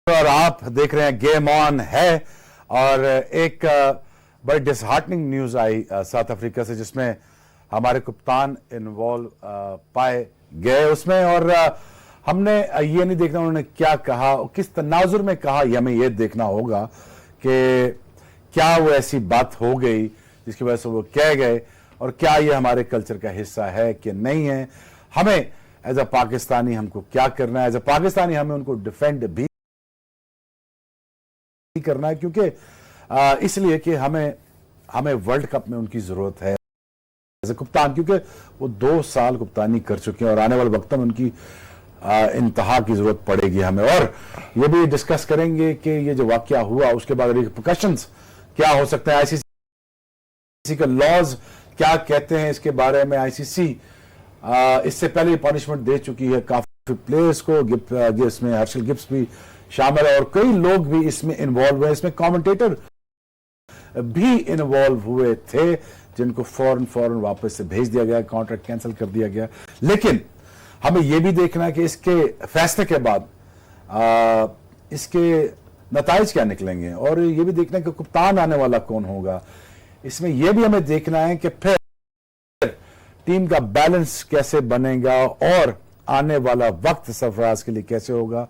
और आप देख रहे हैं गेम ऑन है। और एक बड़ी डिसहार्टनिंग न्यूज आई साउथ अफ्रीका से, जिसमें हमारे कप्तान इन्वॉल्व पाए गए उसमें। और हमने ये नहीं देखना उन्होंने क्या कहा, किस तनाजुर में कहा, ये हमें ये देखना होगा कि क्या वो ऐसी बात हो गई जिसकी वजह से वो कह गए, और क्या ये हमारे कल्चर का हिस्सा है कि नहीं है। हमें एज अ पाकिस्तानी हमको क्या करना है, एज अ पाकिस्तानी हमें उनको डिफेंड भी करना है, क्योंकि इसलिए कि हमें वर्ल्ड कप में उनकी जरूरत है एज ए कप्तान, क्योंकि वो 2 साल कप्तानी कर चुके हैं और आने वाले वक्त में उनकी इंतहा की जरूरत पड़ेगी हमें। और ये भी डिस्कस करेंगे कि ये जो वाकया हुआ उसके बाद रिपरकशंस क्या हो सकते हैं, आईसीसी के लॉज क्या कहते हैं इसके बारे में। आईसीसी इससे पहले पनिशमेंट दे चुकी है काफी प्लेयर्स को, इसमें हर्षल गिब्स भी शामिल है और कई लोग भी इसमें इन्वॉल्व हुए। इसमें कमेंटेटर भी इन्वॉल्व हुए थे जिनको फौरन वापस से भेज दिया गया, कॉन्ट्रैक्ट कैंसिल कर दिया गया। लेकिन हमें यह भी देखना है कि इसके फैसले के बाद इसके नताइज क्या निकलेंगे, और यह भी देखना है कि कप्तान आने वाला कौन होगा। इसमें यह भी हमें देखना है कि फिर टीम का बैलेंस कैसे बनेगा और आने वाला वक्त सरफराज के लिए कैसे होगा।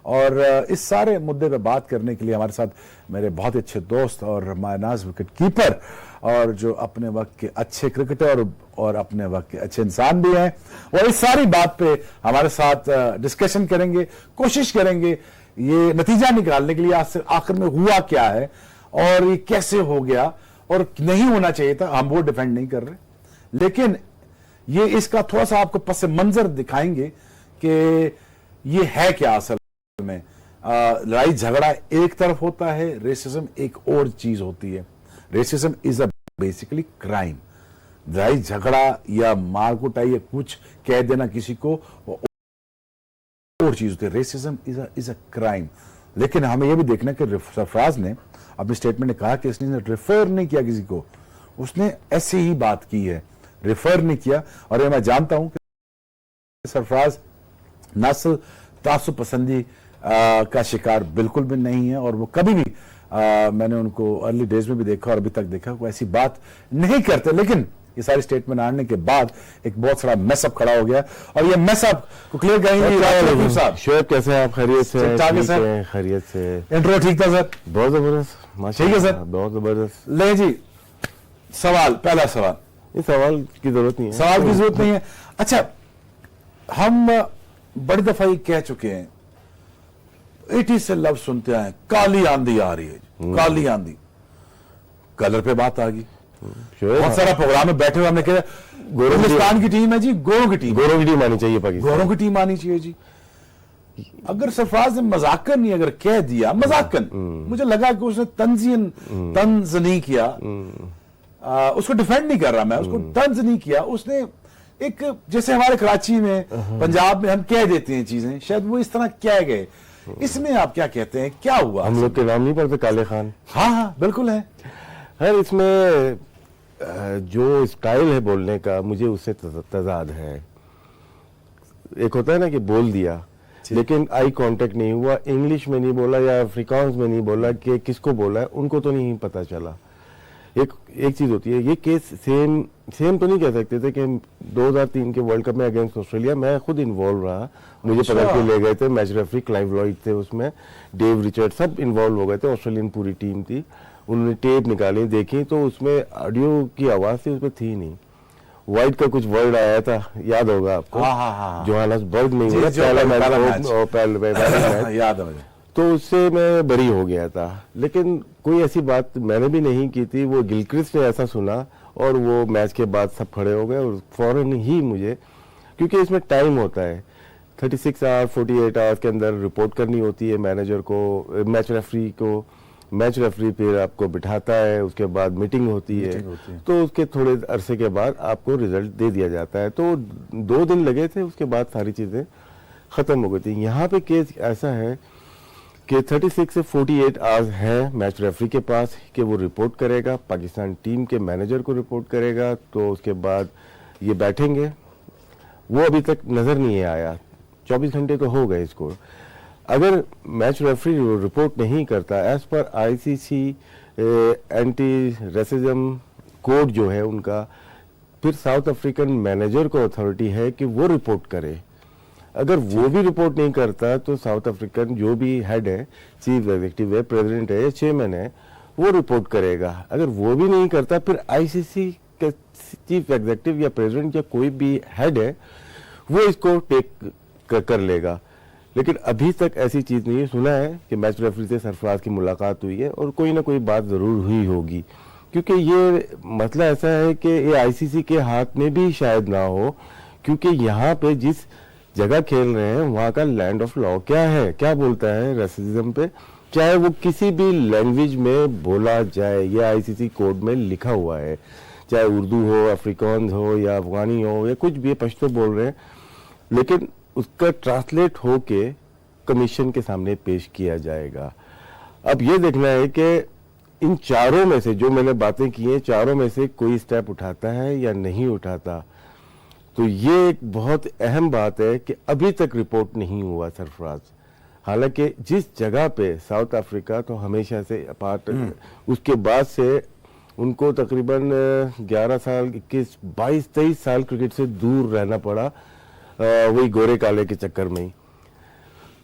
और इस सारे मुद्दे पे बात करने के लिए हमारे साथ मेरे बहुत अच्छे दोस्त और मायनाज विकेट कीपर और जो अपने वक्त के अच्छे क्रिकेटर और अपने वक्त के अच्छे इंसान भी हैं, और इस सारी बात पे हमारे साथ डिस्कशन करेंगे, कोशिश करेंगे ये नतीजा निकालने के लिए आखिर में हुआ क्या है और ये कैसे हो गया और नहीं होना चाहिए था। हम वो डिफेंड नहीं कर रहे, लेकिन ये इसका थोड़ा सा आपको पस मंजर दिखाएंगे कि ये है क्या असल में। लड़ाई झगड़ा एक तरफ होता है, रेसिज्म एक और चीज होती है। Racism is a basically crime. लड़ाई झगड़ा या मार कुटाई या कुछ कह देना किसी को और चीज होती है। Racism is a crime. लेकिन हमें यह भी देखना कि सरफराज ने अपने स्टेटमेंट में कहा कि इसने रेफर नहीं किया किसी को, उसने ऐसे ही बात की है, रेफर नहीं किया। और ये मैं जानता हूं कि सरफराज नस्ल तासुब पसंदी का शिकार बिल्कुल भी नहीं है, और वो कभी भी मैंने उनको अर्ली डेज में भी देखा और अभी तक देखा, वो ऐसी बात नहीं करते। लेकिन ये सारी स्टेटमेंट आने के बाद एक बहुत सारा मैसअप खड़ा हो गया, और ये मैसअप को क्लियर करेंगे साहब। शोएब कैसे हैं आप? खैरियत से? खैरियत से। इंट्रो ठीक था सर? बहुत जबरदस्त, ठीक है सर, बहुत जबरदस्त। ले जी, सवाल, पहला सवाल। इस सवाल की जरूरत नहीं है, सवाल की जरूरत नहीं है। अच्छा, हम बड़ी दफा ये कह चुके हैं, 80 से लफ्ज सुनते हैं, काली आंधी आ रही है, काली आंधी। कलर पे बात आ गई। बहुत सारा प्रोग्राम में बैठे हुए हमने कहा हिंदुस्तान की टीम है जी, गोरों की टीम, गोरों की टीम आनी चाहिए पाकिस्तान, गोरों की टीम आनी चाहिए जी। अगर सरफराज ने मजाकन नहीं अगर कह दिया, मजाकन, मुझे लगा कि उसने तंज नहीं किया, उसको डिफेंड नहीं कर रहा मैं, उसको तंज नहीं किया उसने। एक जैसे हमारे कराची में, पंजाब में हम कह देते हैं चीजें, शायद वो इस तरह कह गए। इसमें आप क्या कहते हैं, क्या हुआ? हम लोग के नाम नहीं पड़ते काले खान? हाँ हाँ बिल्कुल है। हर इसमें जो स्टाइल है बोलने का, मुझे उससे तजाद है। एक होता है ना कि बोल दिया लेकिन आई कांटेक्ट नहीं हुआ, इंग्लिश में नहीं बोला या अफ्रीकांस में नहीं बोला, कि किसको बोला है उनको तो नहीं पता चला। एक चीज होती है, ये केस सेम तो नहीं कह सकते थे कि 2003 के वर्ल्ड कप में अगेंस्ट ऑस्ट्रेलिया मैं खुद इन्वॉल्व रहा, मुझे पकड़ के ले गए थे, मैच रेफरी क्लाइव लॉयड थे उसमें, डेव रिचर्ड, सब इन्वॉल्व हो गए थे, ऑस्ट्रेलियन पूरी टीम थी। उन्होंने टेप निकाली, देखी तो उसमें ऑडियो की आवाज थी, उसमें थी नहीं। वाइट का कुछ वर्ड आया था, याद होगा आपको? जोहान्सबर्ग में याद हो, तो उससे मैं बरी हो गया था। लेकिन कोई ऐसी बात मैंने भी नहीं की थी, वो गिलक्रिस्ट ने ऐसा सुना और वो मैच के बाद सब खड़े हो गए और फौरन ही मुझे, क्योंकि इसमें टाइम होता है, 36 आवर्स 48 आवर्स के अंदर रिपोर्ट करनी होती है मैनेजर को, मैच रेफरी को। मैच रेफरी फिर आपको बिठाता है, उसके बाद मीटिंग होती है, तो उसके थोड़े अरसे के बाद आपको रिजल्ट दे दिया जाता है। तो 2 दिन लगे थे, उसके बाद सारी चीजें खत्म हो गई थी। यहाँ पे केस ऐसा है कि 36 से 48 आवर्स है मैच रेफरी के पास कि वो रिपोर्ट करेगा, पाकिस्तान टीम के मैनेजर को रिपोर्ट करेगा, तो उसके बाद ये बैठेंगे। वो अभी तक नजर नहीं आया, 24 घंटे तो हो गए इसको। अगर मैच रेफरी रिपोर्ट नहीं करता as per ICC anti racism code जो है उनका, फिर साउथ अफ्रीकन मैनेजर को अथॉरिटी है कि वो रिपोर्ट करे। अगर वो भी रिपोर्ट नहीं करता तो साउथ अफ्रीकन जो भी हेड है, चीफ एग्जीक्यूटिव है, प्रेसिडेंट है या चेयरमैन है, वो रिपोर्ट करेगा। अगर वो भी नहीं करता फिर आईसीसी के चीफ एग्जीक्यूटिव या प्रेसिडेंट या कोई भी हेड है वो इसको टेक कर लेगा। लेकिन अभी तक ऐसी चीज नहीं है। सुना है कि मैच रेफरी से सरफराज की मुलाकात हुई है और कोई ना कोई बात जरूर हुई होगी, क्योंकि ये मसला ऐसा है कि ये आईसीसी के हाथ में भी शायद ना हो, क्योंकि यहाँ पे जिस जगह खेल रहे हैं वहाँ का लैंड ऑफ लॉ क्या है, क्या बोलता है रेसिज्म पे, चाहे वो किसी भी लैंग्वेज में बोला जाए, ये आईसीसी कोड में लिखा हुआ है, चाहे उर्दू हो, अफ्रीकान हो या अफगानी हो या कुछ भी पश्तो बोल रहे हैं, लेकिन उसका ट्रांसलेट होके कमीशन के सामने पेश किया जाएगा। अब ये देखना है कि इन चारों में से जो मैंने बातें की हैं, चारों में से कोई स्टेप उठाता है या नहीं उठाता। तो ये एक बहुत अहम बात है कि अभी तक रिपोर्ट नहीं हुआ सरफराज। हालांकि जिस जगह पे साउथ अफ्रीका तो हमेशा से अपार्ट, उसके बाद से उनको तकरीबन 11 साल, 21, 22, 23 साल क्रिकेट से दूर रहना पड़ा, वही गोरे काले के चक्कर में ही।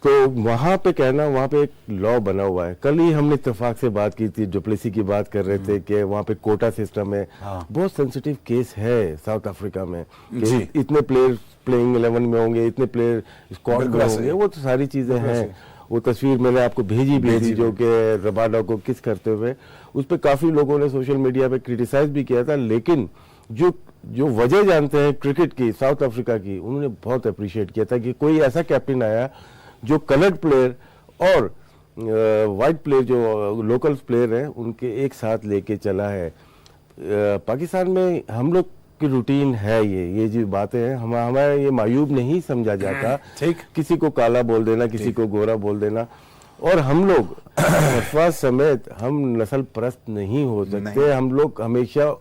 तो वहां पे कहना, वहां पे एक लॉ बना हुआ है। कल ही हमने इत्तेफाक से बात की थी, डुप्लेसी की बात कर रहे थे कि वहां पे कोटा सिस्टम है। बहुत सेंसिटिव केस है साउथ अफ्रीका में कि इतने प्लेयर प्लेइंग 11 में होंगे, इतने प्लेयर स्क्वाड में होंगे, वो तो सारी चीजें हैं। वो तस्वीर मैंने आपको भेजी भी थी जो कि रबाडा को किस करते हुए, उस पर काफी लोगों ने सोशल मीडिया पे क्रिटिसाइज भी किया था। लेकिन जो वजह जानते हैं क्रिकेट की, साउथ अफ्रीका की, उन्होंने बहुत अप्रिशिएट किया था कि कोई ऐसा कैप्टन आया जो कलर्ड प्लेयर और वाइट प्लेयर जो लोकल प्लेयर हैं उनके एक साथ लेके चला है। पाकिस्तान में हम लोग की रूटीन है ये जो बातें हैं, हमारा ये मायूब नहीं समझा जाता, ठीक, किसी को काला बोल देना, किसी को गोरा बोल देना। और हम लोग सरफराज समेत हम नस्ल परस्त नहीं हो सकते। हम लोग हमेशा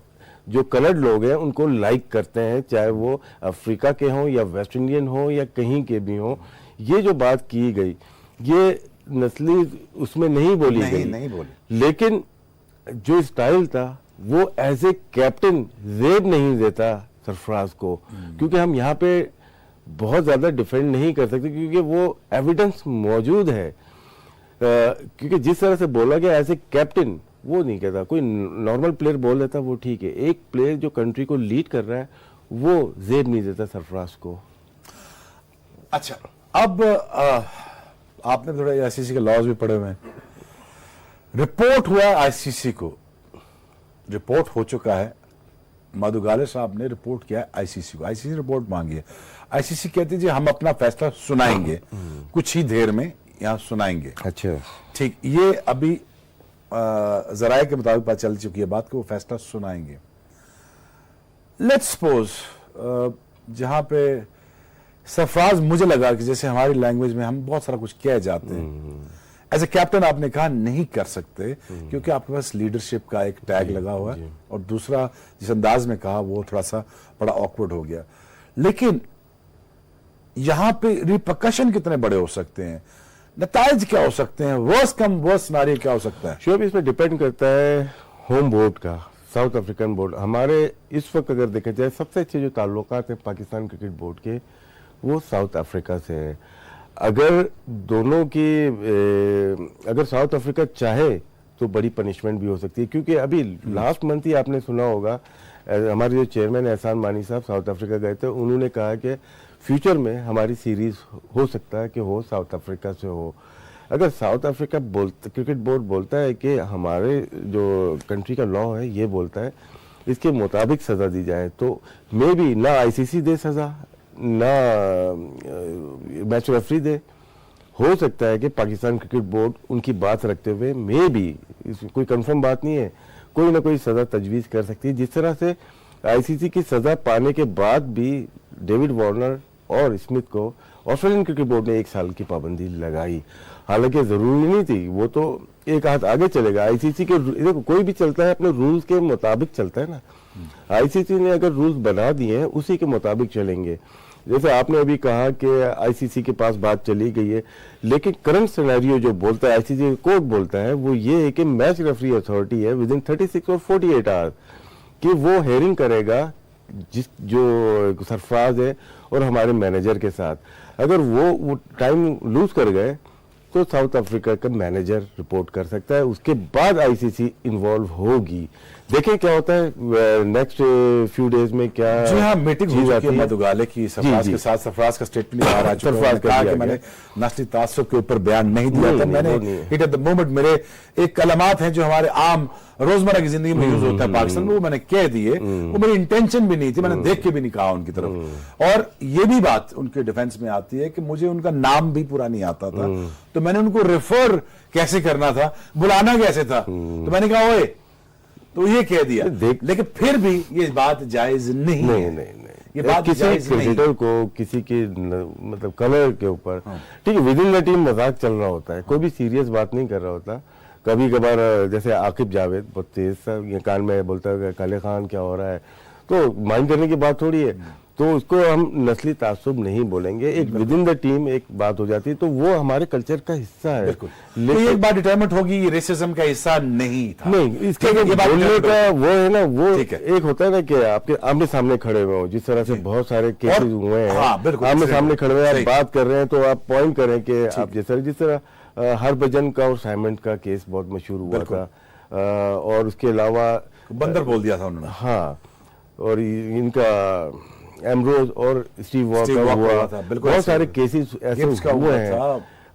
जो कलर्ड लोग हैं उनको लाइक करते हैं, चाहे वो अफ्रीका के हों या वेस्ट इंडियन हो या कहीं के भी हों। ये जो बात की गई ये नस्ली उसमें नहीं बोली गई, नहीं बोली। लेकिन जो स्टाइल था वो एज ए कैप्टन जेब नहीं देता सरफराज को, क्योंकि हम यहाँ पे बहुत ज्यादा डिफेंड नहीं कर सकते, क्योंकि वो एविडेंस मौजूद है। क्योंकि जिस तरह से बोला गया एज ए कैप्टन वो नहीं कहता। कोई नॉर्मल प्लेयर बोल देता वो ठीक है, एक प्लेयर जो कंट्री को लीड कर रहा है वो जेब नहीं देता सरफराज को। अच्छा, अब आपने थोड़ा आईसीसी के लॉज भी पढ़े हुए हैं। रिपोर्ट हुआ आईसीसी को, रिपोर्ट हो चुका है, मधुगाले साहब ने रिपोर्ट किया आईसीसी को, आईसीसी रिपोर्ट मांगी है। आईसीसी कहती है जी हम अपना फैसला सुनाएंगे, कुछ ही देर में यहां सुनाएंगे। अच्छा, ठीक, ये अभी जराये के मुताबिक पता चल चुकी है बात कि वो फैसला सुनाएंगे। लेट्स सपोज जहां पे सरफराज, मुझे लगा कि जैसे हमारी लैंग्वेज में हम बहुत सारा कुछ कह जाते हैं, एज ए कैप्टन आपने कहा नहीं कर सकते क्योंकि आपके पास लीडरशिप का एक टैग लगा हुआ है, और दूसरा जिस अंदाज में कहा वो थोड़ा सा बड़ा ऑकवर्ड हो गया। लेकिन यहां पे रिपरकशन कितने बड़े हो सकते हैं, नताइज क्या हो सकते हैं, वर्स कम वर्स सिनेरियो क्या हो सकता है? शोएब, इसमें डिपेंड करता है होम बोर्ड का, साउथ अफ्रीकन बोर्ड। हमारे इस वक्त अगर देखा जाए सबसे अच्छे जो ताल्लुकात है पाकिस्तान क्रिकेट बोर्ड के वो साउथ अफ्रीका से है। अगर दोनों की अगर साउथ अफ्रीका चाहे तो बड़ी पनिशमेंट भी हो सकती है, क्योंकि अभी लास्ट मंथ ही आपने सुना होगा हमारे जो चेयरमैन एहसान मानी साहब साउथ अफ्रीका गए थे, उन्होंने कहा कि फ्यूचर में हमारी सीरीज हो सकता है कि हो साउथ अफ्रीका से हो। अगर साउथ अफ्रीका क्रिकेट बोर्ड बोलता है कि हमारे जो कंट्री का लॉ है ये बोलता है इसके मुताबिक सजा दी जाए, तो मे बी ना आईसीसी दे सजा ना मैच रेफरी दे। हो सकता है कि पाकिस्तान क्रिकेट बोर्ड उनकी बात रखते हुए मे बी, कोई कंफर्म बात नहीं है, कोई ना कोई सजा तजवीज कर सकती है। जिस तरह से आईसीसी की सजा पाने के बाद भी डेविड वार्नर और स्मिथ को ऑस्ट्रेलियन क्रिकेट बोर्ड ने 1 साल की पाबंदी लगाई, हालांकि जरूरी नहीं थी, वो तो एक हाथ आगे चलेगा। आईसीसी के देखो कोई भी चलता है अपने रूल्स के मुताबिक चलता है ना। आईसीसी ने अगर रूल्स बना दिए हैं उसी के मुताबिक चलेंगे। जैसे आपने अभी कहा कि आईसीसी के पास बात चली गई है, लेकिन करंट सिनेरियो जो बोलता है आईसीसी कोर्ट बोलता है वो ये है कि मैच रेफरी अथॉरिटी है विद इन 36 और 48 आवर्स कि वो हेयरिंग करेगा जिस जो सरफराज है और हमारे मैनेजर के साथ। अगर वो टाइम लूज कर गए तो साउथ अफ्रीका का मैनेजर रिपोर्ट कर सकता है, उसके बाद आईसीसी इन्वॉल्व होगी। देखें क्या होता है नेक्स्ट फ्यू डेज में क्या। जी हाँ, मीटिंग हो चुकी है मधुगाले की सरफराज के साथ। सरफराज का स्टेटमेंट बाहर आ चुका है, कहा कि मैंने नस्ली तासुब के ऊपर बयान नहीं दिया था। मैंने हिट एट द मोमेंट मेरे एक कलमात हैं जो हमारे आम रोजमर्रा की जिंदगी में यूज होता है पाकिस्तान में, वो मैंने कह दिए। वो मेरी इंटेंशन भी नहीं थी, मैंने देख के भी नहीं कहा उनकी तरफ। और ये भी बात उनके डिफेंस में आती है कि मुझे उनका नाम भी पूरा नहीं आता था, तो मैंने उनको रेफर कैसे करना था, बुलाना कैसे था, तो मैंने कहा ओए, तो ये कह दिया। लेकिन फिर भी ये बात जायज नहीं है। ये बात किसी क्रिकेटर को किसी के मतलब कलर के ऊपर, ठीक है, विद इन द टीम मजाक चल रहा होता है, कोई भी सीरियस बात नहीं कर रहा होता। कभी कभार जैसे आकिब जावेद बहुत तेज सा ये कान में बोलता है काले खान क्या हो रहा है, तो माइंड करने की बात थोड़ी है, तो उसको हम नस्ली तासुब नहीं बोलेंगे। एक विद इन द टीम एक बात हो जाती है, तो वो हमारे कल्चर का हिस्सा है। लेकिन तो एक बात डिटरमिनेट होगी, ये रेसिज्म का हिस्सा नहीं था। नहीं, इसके बोलने का वो है ना, वो एक होता है ना कि आपके आमने सामने खड़े हुए हो, जिस तरह से बहुत सारे केसेस हुए हैं, आमने सामने खड़े हुए आप बात कर रहे हैं, तो आप पॉइंट करें कि आप जिस तरह हरभजन का और साइमंड का केस बहुत मशहूर हुआ था, और उसके अलावा बंदर बोल दिया था उन्होंने। हाँ, और इनका एमरोज और स्टीव वॉक का हुआ था, बहुत सारे केसेस ऐसे हुए हैं।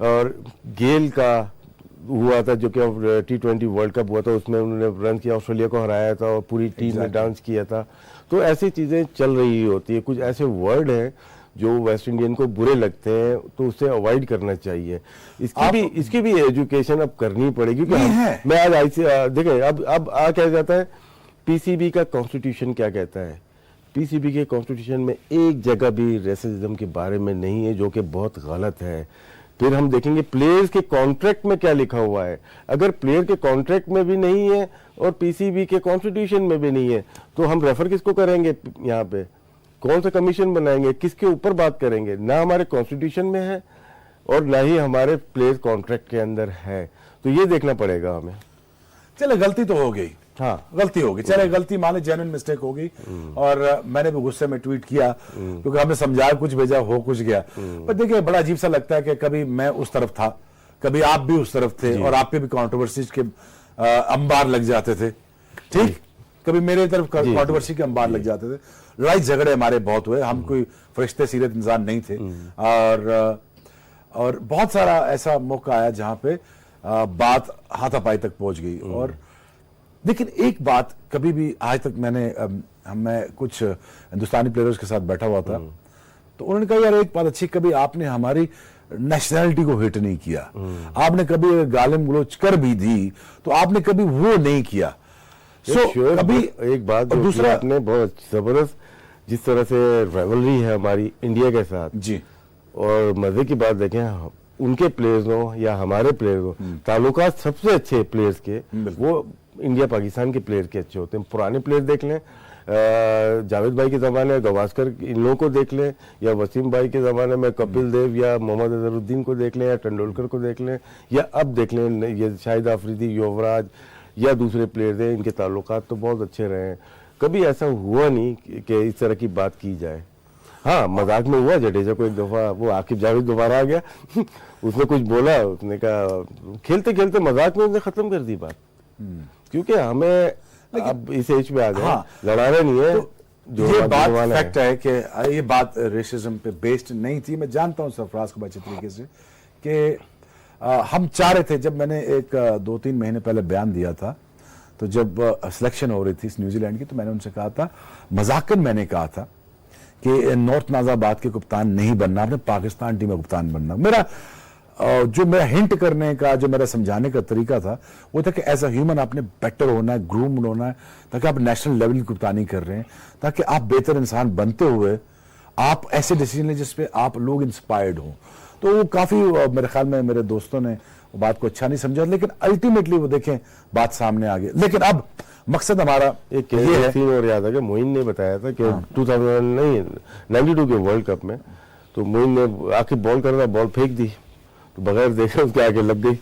और गेल का हुआ था जो कि T20 वर्ल्ड कप हुआ था, उसमें उन्होंने रन किया, ऑस्ट्रेलिया को हराया था और पूरी टीम ने डांस किया था। तो ऐसी चीजें चल रही होती है। कुछ ऐसे वर्ड हैं जो वेस्ट इंडियन को बुरे लगते हैं, तो उसे अवॉइड करना चाहिए। इसकी भी एजुकेशन अब करनी पड़ेगी। मैं आज देखें अब क्या जाता है, पीसीबी का कॉन्स्टिट्यूशन क्या कहता है। पीसीबी के कॉन्स्टिट्यूशन में एक जगह भी रेसिज्म के बारे में नहीं है, जो कि बहुत गलत है। फिर हम देखेंगे प्लेयर्स के कॉन्ट्रैक्ट में क्या लिखा हुआ है। अगर प्लेयर के कॉन्ट्रैक्ट में भी नहीं है और पीसीबी के कॉन्स्टिट्यूशन में भी नहीं है, तो हम रेफर किसको करेंगे, यहाँ पे कौन सा कमीशन बनाएंगे, किसके ऊपर बात करेंगे। ना हमारे कॉन्स्टिट्यूशन में है और ना ही हमारे प्लेयर कॉन्ट्रैक्ट के अंदर है, तो ये देखना पड़ेगा हमें। चलो गलती तो हो गई, हाँ गलती होगी, चले गलती माने, जेन्युइन मिस्टेक होगी। और मैंने भी गुस्से में ट्वीट किया क्योंकि हमने समझाया कुछ, भेजा हो कुछ गया। पर देखिए बड़ा अजीब सा लगता है कि कभी मैं उस तरफ था, कभी आप भी उस तरफ थे, और आप पे भी कंट्रोवर्सीज के अंबार लग जाते थे। ठीक, कभी मेरे तरफ कंट्रोवर्सी के अंबार लग जाते थे। लड़ाई झगड़े हमारे बहुत हुए, हम कोई फरिश्ते सीरत इंसान नहीं थे। और बहुत सारा ऐसा मौका आया जहां पे बात हाथापाई तक पहुंच गई। और लेकिन एक बात कभी भी आज तक मैं कुछ हिंदुस्तानी प्लेयर्स के साथ बैठा हुआ था, तो उन्होंने कहा यार एक बात अच्छी, कभी आपने हमारी नेशनैलिटी को हिट नहीं किया। आपने कभी गालिम गलोच कर भी दी तो आपने कभी वो नहीं किया। कभी एक बात दूसरा आपने बहुत जबरदस्त, जिस तरह से राइवलरी है हमारी इंडिया के साथ जी, और मजे की बात देखें, उनके प्लेयर्स हो या हमारे प्लेयर्स हो, ताल्लुकात सबसे अच्छे प्लेयर्स के वो इंडिया पाकिस्तान के प्लेयर के अच्छे होते हैं। पुराने प्लेयर देख लें, जावेद भाई के ज़माने, गवास्कर, इन लोगों को देख लें, या वसीम भाई के ज़माने में कपिल देव या मोहम्मद अजहरुद्दीन को देख लें, या तेंदुलकर को देख लें, या अब देख लें ये शाहिद आफरीदी, युवराज या दूसरे प्लेयर हैं, इनके ताल्लुकात तो बहुत अच्छे रहे हैं। कभी ऐसा हुआ नहीं कि इस तरह की बात की जाए। हाँ, मजाक में हुआ, जडेजा को एक दफा वो आकिब जावेद दोबारा आ गया उसने कुछ बोला, उसने कहा खेलते खेलते मजाक में उसने खत्म कर दी बात, क्योंकि हमें अब इस एज में आ गए, हाँ, लड़ाना नहीं है। तो जो ये बात फैक्ट है कि ये बात रेसिज्म पे बेस्ड नहीं थी। मैं जानता हूं सरफराज को अच्छे तरीके से कि हम चाह रहे थे, जब मैंने एक 2-3 महीने पहले बयान दिया था, तो जब सिलेक्शन हो रही थी न्यूजीलैंड की, तो मैंने उनसे कहा था, मजाकन मैंने कहा था कि नॉर्थ नाजाबाद के कप्तान नहीं बनना, आपने पाकिस्तान टीम का कप्तान बनना। जो मेरा हिंट करने का, जो मेरा समझाने का तरीका था, वो था कि एज अ ह्यूमन आपने बेटर होना है, ग्रूम्ड होना है, ताकि आप नेशनल लेवल की कप्तानी कर रहे हैं, ताकि आप बेहतर इंसान बनते हुए आप ऐसे डिसीजन लें जिसपे आप लोग इंस्पायर्ड हों। तो वो काफी मेरे ख्याल में मेरे दोस्तों ने वो बात को अच्छा नहीं समझा, लेकिन अल्टीमेटली वो देखें बात सामने आ गई। लेकिन अब मकसद हमारा एक ये है। सीन और याद आ गया, मोइन ने बताया था कि 2000 नहीं 92 के वर्ल्ड कप में, तो मोइन ने आके बॉल कर रहा, बॉल फेंक दी तो बगैर देखे उसके आगे लग गई।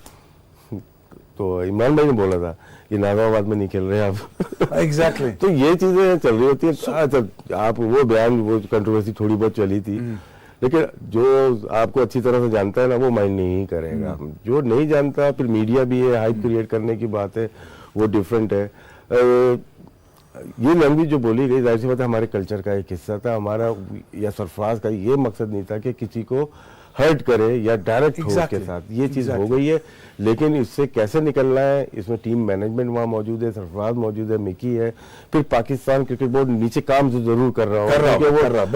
तो इमरान भाई ने बोला था ये नागाबाद में नहीं खेल रहे आप। एग्जैक्टली तो ये चीजें चल रही होती है। अच्छा, आप वो बयान, वो कंट्रोवर्सी थोड़ी बहुत चली थी, लेकिन जो आपको अच्छी तरह से जानता है ना, वो माइंड नहीं करेगा। जो नहीं जानता, फिर मीडिया भी है, हाइप क्रिएट करने की बात है, वो डिफरेंट है। ये लैंग्वेज जो बोली गई, जाहिर सी बात है हमारे कल्चर का एक हिस्सा था। हमारा या सरफराज का ये मकसद नहीं था कि किसी को हर्ट करे या डायरेक्ट हो उसके साथ, ये चीज हो गई है। लेकिन इससे कैसे निकलना है, इसमें टीम मैनेजमेंट वहाँ मौजूद है, सरफराज मौजूद है, मिकी है, फिर पाकिस्तान क्रिकेट बोर्ड नीचे काम जरूर कर रहा हो,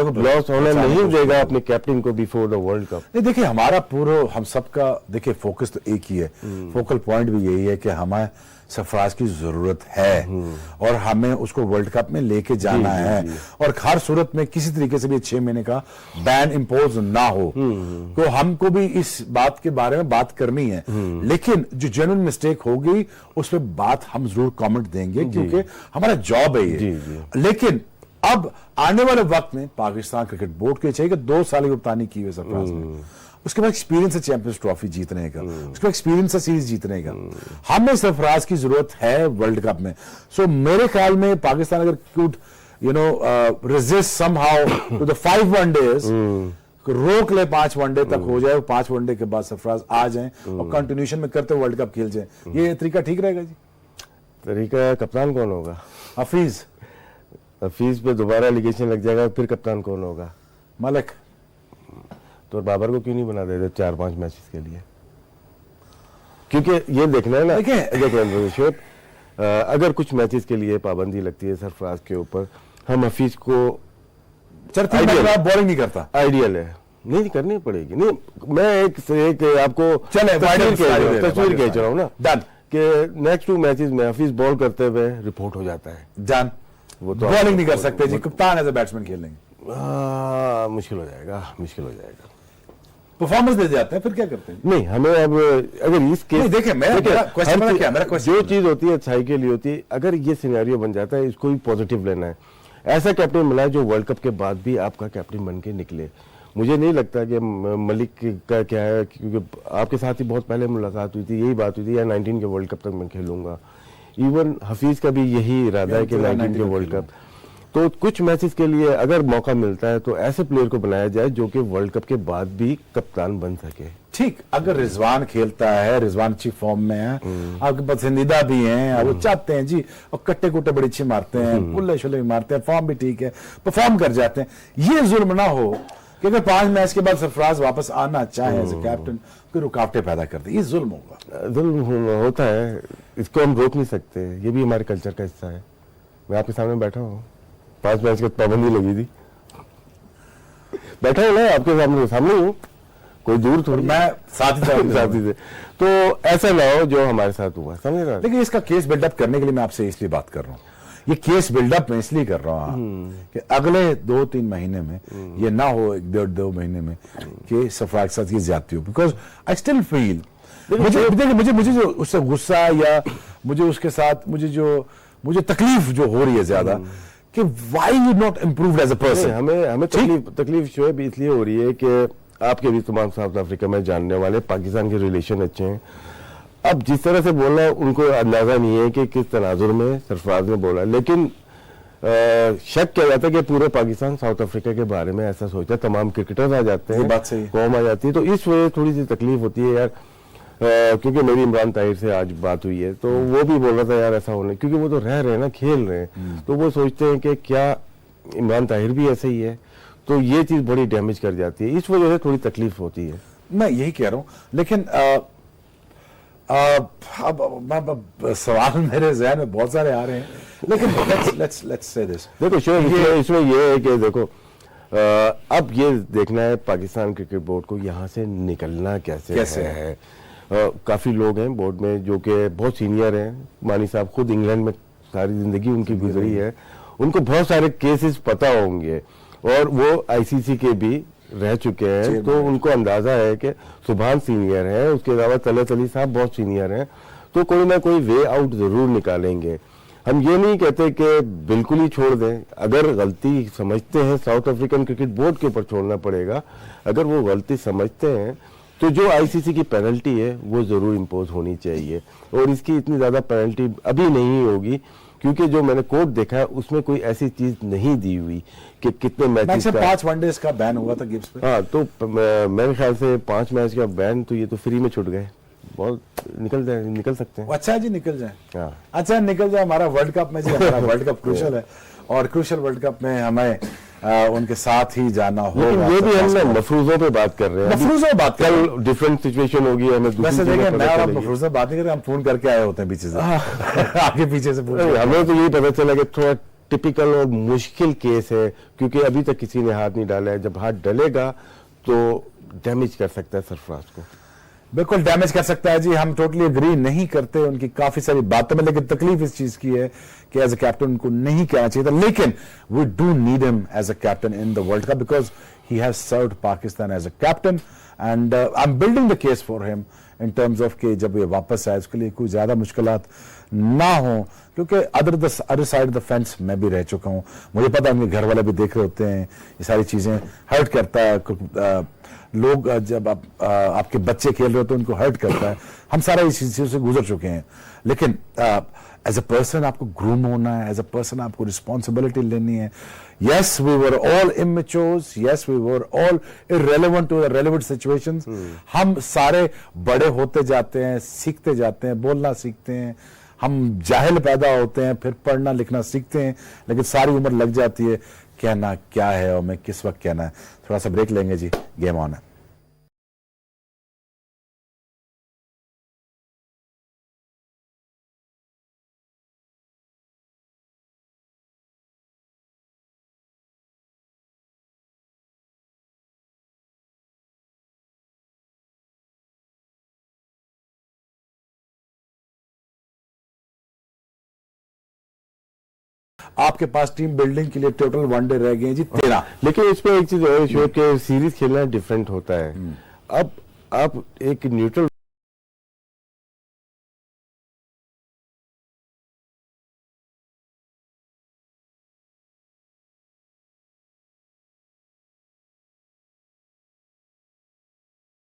वो लॉस होने नहीं देगा अपने कैप्टन को बिफोर द वर्ल्ड कप। नहीं, देखिए हमारा पूरा, हम सबका देखिए फोकस तो एक ही है, फोकल पॉइंट भी यही है कि हमें सरफराज की जरूरत है और हमें उसको वर्ल्ड कप में लेके जाना है। और हर सूरत में किसी तरीके से भी 6 महीने का बैन इंपोज ना हो, तो हमको भी इस बात के बारे में बात करनी है। लेकिन जो जेन्युइन मिस्टेक होगी उस पर बात हम जरूर कमेंट देंगे, क्योंकि हमारा जॉब है ये। लेकिन अब आने वाले वक्त में पाकिस्तान क्रिकेट बोर्ड के चाहिए कि 2 साल की कप्तानी की हुई सरफराज ने, उसके बाद एक्सपीरियंस है चैंपियंस ट्रॉफी जीतने का, उसके बाद एक्सपीरियंस है सीरीज जीतने का। हमें सरफराज की जरूरत है वर्ल्ड कप में। सो मेरे ख्याल में पाकिस्तान अगर could resist somehow to the 5 one days, रोक ले 5 वनडे तक हो जाए, 5 वनडे के बाद सरफराज आ जाएं और कंटिन्यूशन में करते वर्ल्ड कप खेल जाए, ये तरीका ठीक रहेगा जी? तरीका कप्तान कौन होगा? हफीज पे दोबारा एलिगेशन लग जाएगा, फिर कप्तान कौन होगा? मलिक। तो बाबर को क्यों नहीं बना देते 4-5 मैचेस के लिए? क्योंकि ये देखना है ना, देखो अगर कुछ मैचेस के लिए पाबंदी लगती है सरफराज के ऊपर, हम हफीज को बॉलिंग नहीं करता, आइडियल है, नहीं करनी पड़ेगी। नहीं, मैं एक आपको चले तस्वीर खींच रहा हूँ ना, डन, कि नेक्स्ट 2 मैचेस में हफीज बॉल करते हुए रिपोर्ट हो जाता है, डन, वो तो बॉलिंग नहीं कर सकते जी, कप्तान एज ए बैट्समैन खेल लेंगे, मुश्किल हो जाएगा। परफॉर्मेंस दे जाते हैं, फिर क्या करते हैं? नहीं, हमें अब अगर इस केस, देखिए मेरा क्वेश्चन जो चीज होती है अच्छाई के लिए होती है, अगर ये सिनेरियो बन जाता है, इसको भी पॉजिटिव लेना है। ऐसा कैप्टन बनाए जो वर्ल्ड कप के बाद भी आपका कैप्टन बन के निकले। मुझे नहीं लगता कि मलिक का क्या है, क्योंकि आपके साथ ही बहुत पहले मुलाकात हुई थी, यही बात हुई थी या 19 के वर्ल्ड कप तक मैं खेलूंगा। इवन हफीज का भी यही इरादा है कि 19 के वर्ल्ड कप। तो कुछ मैचेस के लिए अगर मौका मिलता है तो ऐसे प्लेयर को बनाया जाए जो कि वर्ल्ड कप के बाद भी कप्तान बन सके। ठीक, अगर रिजवान खेलता है, रिजवान अच्छी फॉर्म में है, आपके पसंदीदा भी हैं, वो चाहते हैं जी, और कट्टे कुट्टे बड़े अच्छे मारते हैं, पुल्ले शुल्ले भी मारते हैं, फॉर्म भी ठीक है, परफॉर्म कर जाते हैं, ये जुल्म ना हो कि अगर 5 मैच के बाद सरफराज वापस आना चाहे एज ए कैप्टन, कोई रुकावटें पैदा करते, ये जुल्म होगा। जुल्म होता है, इसको हम रोक नहीं सकते, ये भी हमारे कल्चर का हिस्सा है। मैं आपके सामने बैठा हूँ, 5 मैच की पाबंदी लगी थी, बैठा हूँ ना आपके सामने हूँ, कोई दूर थोड़ी, मैं साथी थे। तो ऐसा ना हो जो हमारे साथ हुआ, समझ रहे? लेकिन इसका केस बिल्डअप करने के लिए मैं आपसे इसलिए बात कर रहा हूँ, ये केस बिल्डअप मैं इसलिए कर रहा हूँ कि अगले 2-3 महीने में ये ना हो, 1-1.5-2 महीने में, कि सरफराज के साथ ये ज्यादती हो, बिकॉज आई स्टिल फील, मुझे जो उससे गुस्सा या मुझे उसके साथ मुझे तकलीफ जो हो रही है ज्यादा, कि why you not improved as a person? हमें तकलीफ शोएब इसलिए हो रही है कि आपके भी तमाम साउथ अफ्रीका में जानने वाले पाकिस्तान के रिलेशन अच्छे हैं। अब जिस तरह से बोलना है उनको अंदाजा नहीं है कि किस तनाजुर में सरफराज ने बोला, लेकिन शक किया जाता है कि पूरे पाकिस्तान साउथ अफ्रीका के बारे में ऐसा सोचता है, तमाम क्रिकेटर्स आ जाते हैं, बात सही, कौम आ जाती है, तो इस वजह थोड़ी सी तकलीफ होती है यार। क्योंकि मेरी इमरान ताहिर से आज बात हुई है, तो वो भी बोल रहा था यार ऐसा होने, क्योंकि वो तो रह रहे हैं ना, खेल रहे हैं, तो वो सोचते हैं कि क्या इमरान ताहिर भी ऐसे ही है, तो ये चीज बड़ी डैमेज कर जाती है, इस वजह से थोड़ी तकलीफ होती है। मैं यही कह रहा हूं, लेकिन अब सवाल मेरे ज़हन में बहुत सारे आ रहे हैं, लेकिन लेट्स से दिस, देखो इसमें ये है कि देखो अब ये देखना है पाकिस्तान क्रिकेट बोर्ड को यहाँ से निकलना कैसे है। काफी लोग हैं बोर्ड में जो कि बहुत सीनियर हैं, मानी साहब खुद इंग्लैंड में सारी जिंदगी उनकी गुजरी है, उनको बहुत सारे केसेस पता होंगे और वो आईसीसी के भी रह चुके हैं, तो उनको अंदाजा है कि सुभान सीनियर है, उसके अलावा तलत अली साहब बहुत सीनियर हैं, तो कोई ना कोई वे आउट जरूर निकालेंगे। हम ये नहीं कहते कि बिल्कुल ही छोड़ दें, अगर गलती समझते हैं साउथ अफ्रीकन क्रिकेट बोर्ड के ऊपर छोड़ना पड़ेगा। अगर वो गलती समझते हैं तो जो आईसीसी की पेनल्टी है वो जरूर इम्पोज होनी चाहिए, और इसकी इतनी ज्यादा पेनल्टी अभी नहीं होगी क्योंकि जो मैंने कोर्ट देखा है उसमें कोई ऐसी चीज नहीं दी हुई कि कितने मैचेस का 5 वनडेज का बैन हुआ था गिब्स पे। हाँ, तो मेरे ख्याल से 5 मैच का बैन तो ये तो फ्री में छूट गए, बहुत निकल सकते हैं। अच्छा जी, निकल जाए। हाँ, अच्छा निकल जाए। हमारा वर्ल्ड कप में जी, हमारा वर्ल्ड कप क्रूशल है, और क्रूशल वर्ल्ड कप में हमें उनके साथ ही जाना होगा। लेकिन ये भी हम ना मफरूजों पे बात कर रहे हैं, मफरूजों पे बात कर रहे हैं। डिफरेंट सिचुएशन होगी, हमें वैसे देखिए, मैं और आप मफरूज में बात नहीं कर रहे, हम फोन करके आए होते हैं पीछे से, आगे पीछे से पूछ। हमें तो यही पता चला कि थोड़ा टिपिकल और मुश्किल केस है, क्योंकि अभी तक किसी ने हाथ नहीं डाला है। जब हाथ डलेगा तो डैमेज कर सकता है सरफराज को, बिल्कुल डैमेज कर सकता है जी। हम टोटली एग्री नहीं करते उनकी काफी सारी बातों में, लेकिन तकलीफ इस चीज की है कि एज अ कैप्टन उनको नहीं कहना चाहिए था। लेकिन we do need him as a captain in the World Cup because he has served Pakistan as a captain, and I am building the case for him in terms of कि जब ये वापस आए उसके लिए कोई ज्यादा मुश्किलात ना हो, क्योंकि other side of the fence मैं भी रह चुका हूं। मुझे पता है उनके घर वाले भी देख रहे होते हैं, ये सारी चीजें हर्ट करता है। लोग जब आपके बच्चे खेल रहे होते हैं उनको हर्ट करता है। हम सारा इस चीजों से गुजर चुके हैं, लेकिन एज अ पर्सन आपको ग्रूम होना है, एज अ पर्सन आपको रिस्पॉन्सिबिलिटी लेनी है। Yes we were all immatures, yes we were all irrelevant to the relevant situations. हम सारे बड़े होते जाते हैं, सीखते जाते हैं, बोलना सीखते हैं, हम जाहिल पैदा होते हैं, फिर पढ़ना लिखना सीखते हैं, लेकिन सारी उम्र लग जाती है कहना क्या है और मैं किस वक्त कहना है। थोड़ा सा ब्रेक लेंगे जी, गेम ऑन है। आपके पास टीम बिल्डिंग के लिए टोटल वनडे रह गए हैं जी 13। लेकिन इसमें एक चीज और शो के सीरीज खेलना डिफरेंट होता है। अब आप एक न्यूट्रल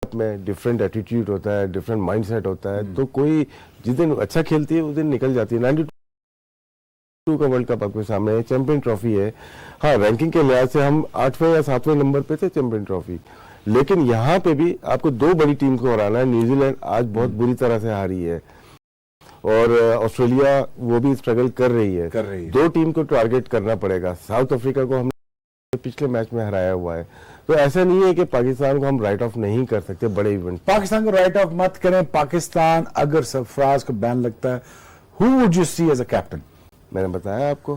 में डिफरेंट एटीट्यूड होता है, डिफरेंट माइंडसेट होता है, तो कोई जिस दिन अच्छा खेलती है उस दिन निकल जाती है। 92 का वर्ल्ड कप आपके सामने है, चैंपियन ट्रॉफी है। हाँ, रैंकिंग के लिहाज से हम 8वें या 7वें नंबर पे थे चैंपियन ट्रॉफी, लेकिन यहाँ पे भी आपको 2 बड़ी टीम को हराना है। न्यूजीलैंड आज बहुत बुरी तरह से हारी है, और ऑस्ट्रेलिया वो भी स्ट्रगल कर रही है। 2 टीम को टारगेट करना पड़ेगा। साउथ अफ्रीका को हमने पिछले मैच में हराया हुआ है, तो ऐसा नहीं है कि पाकिस्तान को हम राइट ऑफ नहीं कर सकते बड़े इवेंट। पाकिस्तान को राइट ऑफ मत करें। पाकिस्तान अगर सरफराज को बैन लगता है, who would you see as a captain? मैंने बताया आपको।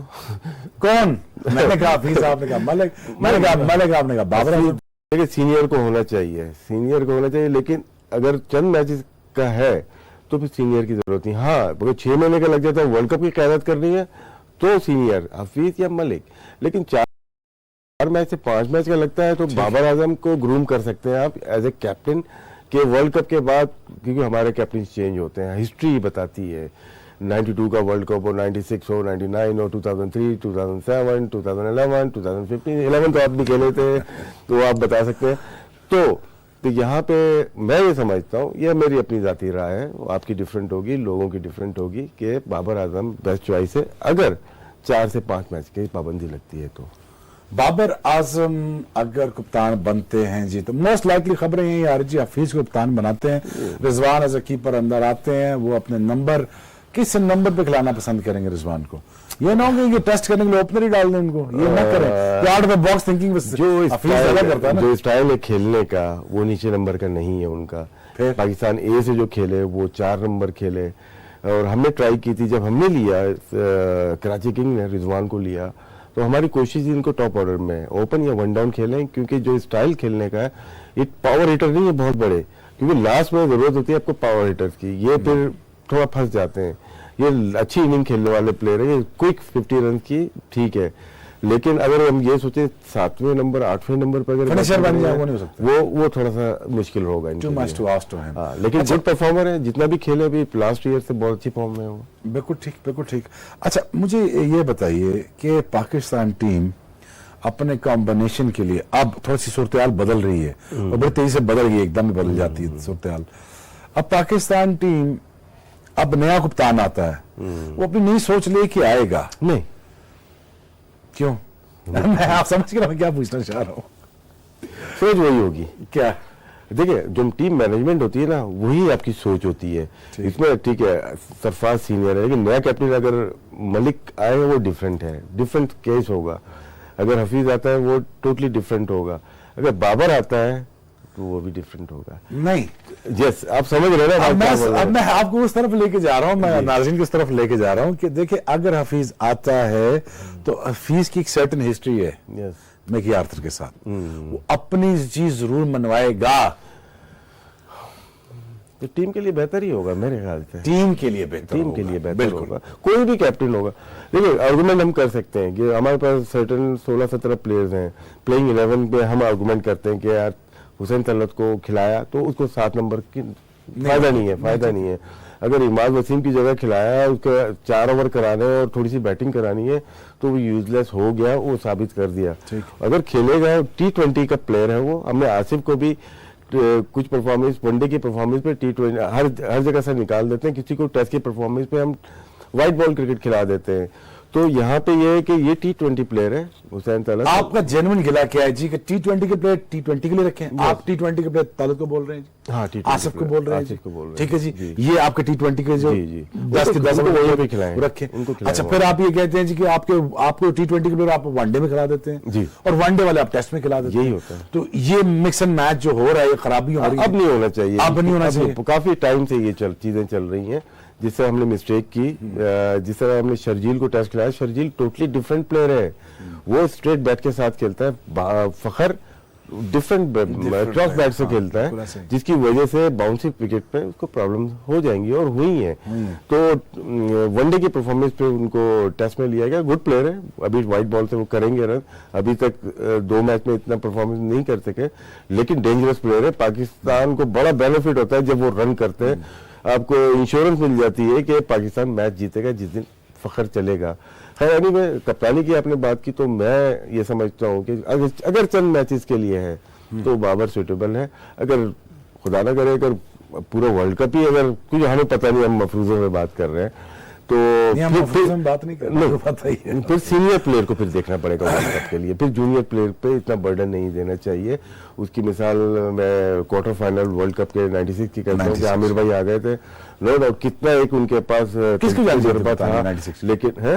कौन? मैंने कहा हफीज साहब ने कहा मलिक, मैंने कहा मलिक, आपने कहा बाबर आजम। देखिए, सीनियर को होना चाहिए, सीनियर को होना चाहिए, लेकिन अगर चंद मैचेस का है तो फिर सीनियर की जरूरत नहीं। हाँ, अगर 6 महीने का लग जाता है, वर्ल्ड कप की क़यादत करनी है तो सीनियर हफीज या मलिक, लेकिन 4 मैच से 5 मैच का लगता है तो बाबर आजम को ग्रूम कर सकते हैं आप एज ए कैप्टन के वर्ल्ड कप के बाद, क्योंकि हमारे कैप्टन चेंज होते हैं, हिस्ट्री बताती है। 92 का वर्ल्ड कप हो, 96 हो, 99 हो, 2003, 2007, 2011, 2015, 11 तो आप नहीं खेले थे तो आप बता सकते हैं। तो यहाँ पे मैं ये समझता हूँ, यह मेरी अपनी जाती राय है, आपकी डिफरेंट होगी, लोगों की डिफरेंट होगी, कि बाबर आजम बेस्ट चॉइस है अगर 4 से 5 मैच की पाबंदी लगती है तो। बाबर आजम अगर कप्तान बनते हैं जी, तो मोस्ट लाइकली खबरें यही आ रही जी, हफीज को कप्तान बनाते हैं, रिजवान एज अ कीपर अंदर आते हैं। वो अपने नंबर किस नंबर पे खिलाना पसंद करेंगे रिजवान को? ये ना हो कि टेस्ट करने के लिए ओपनर ही डाल दें उनको, ये ना करें। Out of the box thinking जो स्टाइल है खेलने का वो नीचे नंबर का नहीं है उनका। पाकिस्तान ए से जो खेले वो 4 नंबर खेले, और हमने ट्राई की थी, जब हमने लिया कराची किंग ने रिजवान को लिया, तो हमारी कोशिश इनको टॉप ऑर्डर में ओपन या 1 डाउन खेलें, क्योंकि जो स्टाइल खेलने का है, ये पावर हिटर नहीं है बहुत बड़े, क्योंकि लास्ट में जरूरत होती है आपको पावर हिटर्स की, ये फिर थोड़ा फंस जाते हैं। ये अच्छी इनिंग खेलने वाले प्लेयर है, ये क्विक 50 रन की ठीक है, लेकिन अगर हम ये सोचे 7वें नंबर 8वें नंबर पर अगर फिनिशर बन जाए, वो नहीं हो सकता, वो थोड़ा सा मुश्किल होगा इनके टू मच लिए। To ask to him. हाँ, लेकिन गुड परफॉर्मर है, जितना भी खेले अभी लास्ट ईयर से बहुत अच्छी फॉर्म में है वो। बिल्कुल ठीक, बिल्कुल ठीक। अच्छा, मुझे ये बताइए कि पाकिस्तान टीम अपने कॉम्बिनेशन के लिए अब थोड़ी सी सूरत हाल बदल रही है और बड़ी तेजी से बदल गई, एकदम ही बदल जाती है सूरत हाल। अब पाकिस्तान टीम, अब नया कप्तान आता है, वो अपनी नई सोच लेके आएगा। नहीं, क्यों? मैं आप समझ के मैं क्या पूछना चाह रहा हूँ। सोच वही होगी। क्या? देखिए, जो टीम मैनेजमेंट होती है ना, वही आपकी सोच होती है। इसमें ठीक है, सरफराज सीनियर है, लेकिन नया कैप्टन अगर मलिक आए वो डिफरेंट है, डिफरेंट केस होगा। अगर हफीज आता है वो टोटली डिफरेंट होगा। अगर बाबर आता है तो वो भी डिफरेंट होगा। नहीं, यस, आप समझ रहे हैं ना। अब मैं आपको उस तरफ लेके जा रहा हूँ, मैं नाज़रीन की उस तरफ लेके जा रहा हूँ कि देखिए, अगर हफीज आता है तो हफीज की एक सर्टेन हिस्ट्री है यस मैकी आर्थर के साथ, वो अपनी चीज जरूर मनवाएगा, तो टीम के लिए बेहतर ही होगा मेरे ख्याल से। टीम के लिए बेहतर टीम होगा, के लिए बेहतर बिल्कुल होगा, कोई भी कैप्टन होगा। देखिए, आर्गुमेंट हम कर सकते हैं कि हमारे पास सर्टेन 16-17 प्लेयर्स हैं, प्लेइंग 11 पे हम आर्गुमेंट करते हैं कि यार हुसैन तलत को खिलाया तो उसको 7 नंबर की फायदा नहीं है। अगर इमाद वसीम की जगह खिलाया, उसको 4 ओवर कराने और थोड़ी सी बैटिंग करानी है तो वो यूजलेस हो गया, वो साबित कर दिया। अगर खेलेगा, T20 का प्लेयर है वो। हमने आसिफ को भी कुछ परफॉर्मेंस, वनडे की परफॉर्मेंस पे T20 हर जगह से निकाल देते हैं, किसी को टेस्ट की परफॉर्मेंस पे हम व्हाइट बॉल क्रिकेट खिला देते हैं। तो यहाँ पे ये है कि ये T20 प्लेयर है हुसैन तलत। आपका जेन्युइन गिला क्या है जी कि T20 के प्लेयर T20 के लिए रखें? आप T20 के प्लेयर तलत को बोल रहे हैं जी? हाँ, आसिफ को बोल रहे हैं, ठीक है जी। ये आपके T20 के जो 10 के 10 वही खिलाएं, रखें। अच्छा, फिर आप ये कहते हैं जी कि आपको T20 के प्लेयर आप वनडे में खिला देते हैं जी, और वनडे वाले आप टेस्ट में खिला देते हैं। यही होता है। तो ये मिक्स एंड मैच जो हो रहा है, ये खराबी हो रही है, अब नहीं होना चाहिए। अब नहीं होना चाहिए। काफी टाइम से ये चीजें चल रही हैं, जिससे हमने मिस्टेक की। जिस तरह हमने शर्जील को टेस्ट खिलाया, शर्जील टोटली डिफरेंट प्लेयर है, वो स्ट्रेट बैट के साथ खेलता है। फखर डिफरेंट क्रॉस बैट से खेलता है, जिसकी वजह से बाउंसी विकेट पे उसको प्रॉब्लम हो जाएंगी और हुई है। तो वनडे की परफॉर्मेंस पे उनको टेस्ट में लिया गया। गुड प्लेयर है, अभी व्हाइट बॉल से वो करेंगे रन। अभी तक 2 मैच में इतना परफॉर्मेंस नहीं कर सके, लेकिन डेंजरस प्लेयर है। पाकिस्तान को बड़ा बेनिफिट होता है जब वो रन करते हैं। आपको इंश्योरेंस मिल जाती है कि पाकिस्तान मैच जीतेगा जिस दिन फखर चलेगा। खैर, एनीवे, कप्तानी की आपने बात की तो मैं ये समझता हूँ कि अगर चंद मैचेस के लिए है तो बाबर सुटेबल है। अगर खुदा ना करे, अगर पूरा वर्ल्ड कप ही, अगर कुछ हमें पता नहीं, हम मफरूजों में बात कर रहे हैं तो फिर बात नहीं कर रहे, पता ही है। फिर सीनियर प्लेयर को फिर देखना पड़ेगा वर्ल्ड कप के लिए। फिर जूनियर प्लेयर पे इतना बर्डन नहीं देना चाहिए। उसकी मिसाल मैं क्वार्टर फाइनल वर्ल्ड कप के 96 की करता हूँ कि आमिर भाई आ गए थे, नो डाउट, कितना एक उनके पास तजुर्बा था, लेकिन है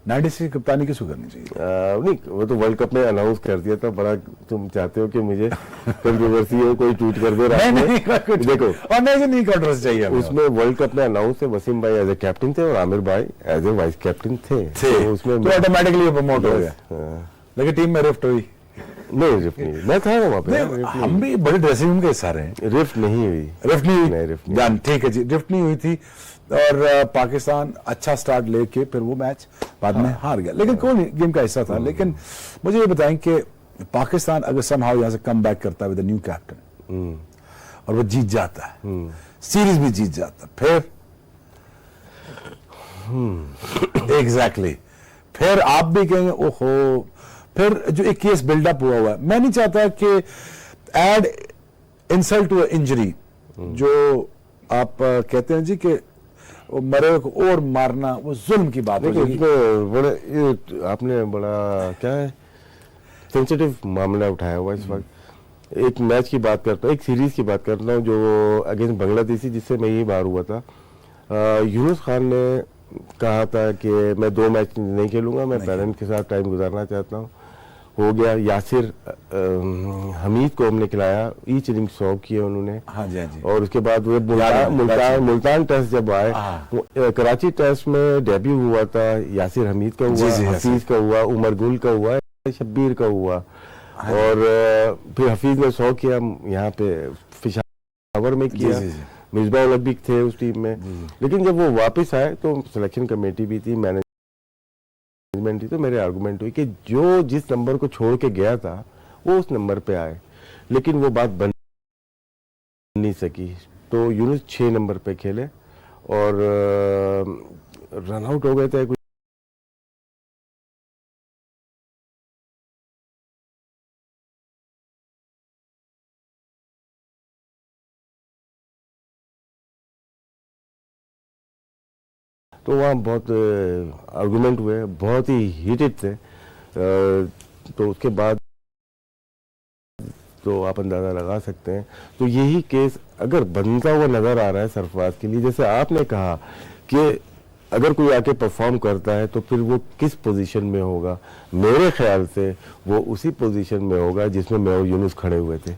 96 कप्तानी किसको करनी चाहिए? नहीं, वो तो वर्ल्ड कप में अनाउंस कर दिया था। बड़ा तुम चाहते हो कि मुझे कंट्रोवर्सी हो, कोई ट्वीट कर दे रहा है, देखो, और नहीं कंट्रोवर्सी चाहिए। उसमें वर्ल्ड कप में अनाउंस है, वसीम भाई एज ए कैप्टन थे और आमिर भाई एज ए वाइस कैप्टन थे। तो उसमें ऑटोमेटिकली प्रमोट हो गया, लेकिन टीम में रिफ्ट हुई नहीं? रिफ्ट नहीं, मैं था वहाँ पे। हम भी बड़े ड्रेसिंग रूम के सारे हैं। रिफ्ट नहीं हुई, रिफ्ट नहीं, ठीक है जी, रिफ्ट नहीं हुई थी और पाकिस्तान अच्छा स्टार्ट लेके फिर वो मैच बाद में हार गया, लेकिन कोई गेम का हिस्सा था। लेकिन मुझे ये बताएं कि पाकिस्तान अगर समहाउ यहाँ से कम बैक करता है विद न्यू कैप्टन और वो जीत जाता है, सीरीज भी जीत जाता, फिर एग्जैक्टली फिर आप भी कहेंगे ओहो, फिर जो एक केस बिल्डअप हुआ है। मैं नहीं चाहता कि एड इंसल्ट टू इंजरी, जो आप कहते हैं जी कि मरे को और मारना, वो जुल्म की बात है। आपने बड़ा क्या है सेंसिटिव मामला उठाया हुआ इस वक्त। एक मैच की बात करता हूँ, एक सीरीज की बात करता हूँ जो अगेंस्ट बांग्लादेशी, जिससे मैं यही बाहर हुआ था। यूनुस खान ने कहा था कि मैं 2 मैच नहीं खेलूंगा, मैं पेरेंट के साथ टाइम गुजारना चाहता हूँ। हो गया। यासिर हमीद को हमने खिलाया, ईच इनिंग 100 किए उन्होंने। हाँ जी, हाँ जी। और उसके बाद वो मुल्तान टेस्ट जब आए, कराची टेस्ट में डेब्यू हुआ था, यासिर हमीद का हुआ, हफीज का हुआ, उमर गुल का हुआ, शब्बीर का हुआ। और फिर हफीज ने 100 किया यहाँ पे पेशावर में किया। मिसबाह उल हक भी थे उस टीम में। लेकिन जब वो वापस आए तो सिलेक्शन कमेटी भी थी, मैंने मैनेजमेंट थी, तो मेरे आर्गुमेंट हुई कि जो जिस नंबर को छोड़ के गया था वो उस नंबर पे आए, लेकिन वो बात बन नहीं सकी। तो यूनुस 6 नंबर पे खेले और रन आउट हो गए थे कुछ। तो वहाँ बहुत आर्गुमेंट हुए, बहुत ही हीटेड थे। तो उसके बाद तो आप अंदाज़ा लगा सकते हैं। तो यही केस अगर बनता हुआ नज़र आ रहा है सरफराज के लिए, जैसे आपने कहा कि अगर कोई आके परफॉर्म करता है तो फिर वो किस पोजीशन में होगा, मेरे ख्याल से वो उसी पोजीशन में होगा जिसमें मैं और यूनुस खड़े हुए थे।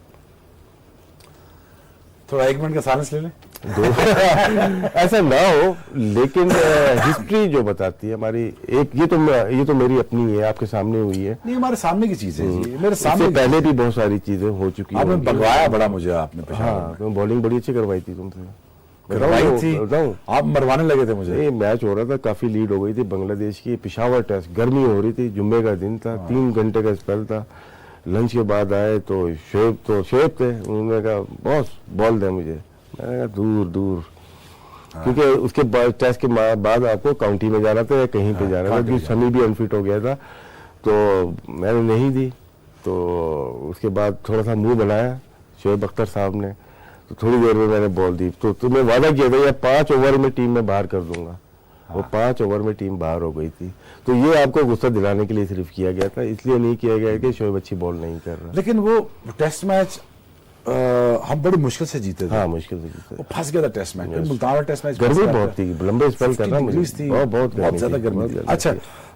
थोड़ा 1 मिनट का साइलेंस ले लें। ऐसा ना हो, लेकिन हिस्ट्री जो बताती है हमारी, एक ये तो मेरी अपनी है, आपके सामने हुई है। नहीं, हमारे सामने की चीज है जी, मेरे सामने पहले भी बहुत सारी चीजें हो चुकी आपने भगवाया बड़ा मुझे, आपने हाँ, तो बॉलिंग बड़ी अच्छी करवाई थी तुमसे, करवाई थी, आप मरवाने लगे थे मुझे। ये मैच हो रहा था, काफी लीड हो गई थी बांग्लादेश की। पेशावर टेस्ट, गर्मी हो रही थी, जुम्मे का दिन था, 3 घंटे का स्पेल था। लंच के बाद आए तो शोएब थे, उन्होंने कहा बॉस बॉल दे मुझे। मैंने कहा दूर दूर, क्योंकि उसके बाद टेस्ट के बाद आपको काउंटी में जाना था या कहीं पे जाना था, क्योंकि शमी भी अनफिट हो गया था। तो मैंने नहीं दी। तो उसके बाद थोड़ा सा मुंह बनाया शोएब अख्तर साहब ने, तो थोड़ी देर में मैंने बॉल दी। तो तुम्हें वादा किया था या 5 ओवर में टीम में बाहर कर दूंगा, वो 5 ओवर में टीम बाहर हो गई थी। तो ये आपको गुस्सा दिलाने के लिए सिर्फ किया गया था, इसलिए नहीं किया गया कि शोएब अच्छी बॉल नहीं कर रहा। लेकिन वो टेस्ट मैच हम बड़ी मुश्किल से जीते थे। हाँ, मुश्किल से जीते। वो फंस गया था टेस्ट मैच, मुल्तान वाला टेस्ट मैच, गर्मी बहुत थी, लंबे स्पेल करना थी, बहुत ज्यादा गर्मी थी। अच्छा,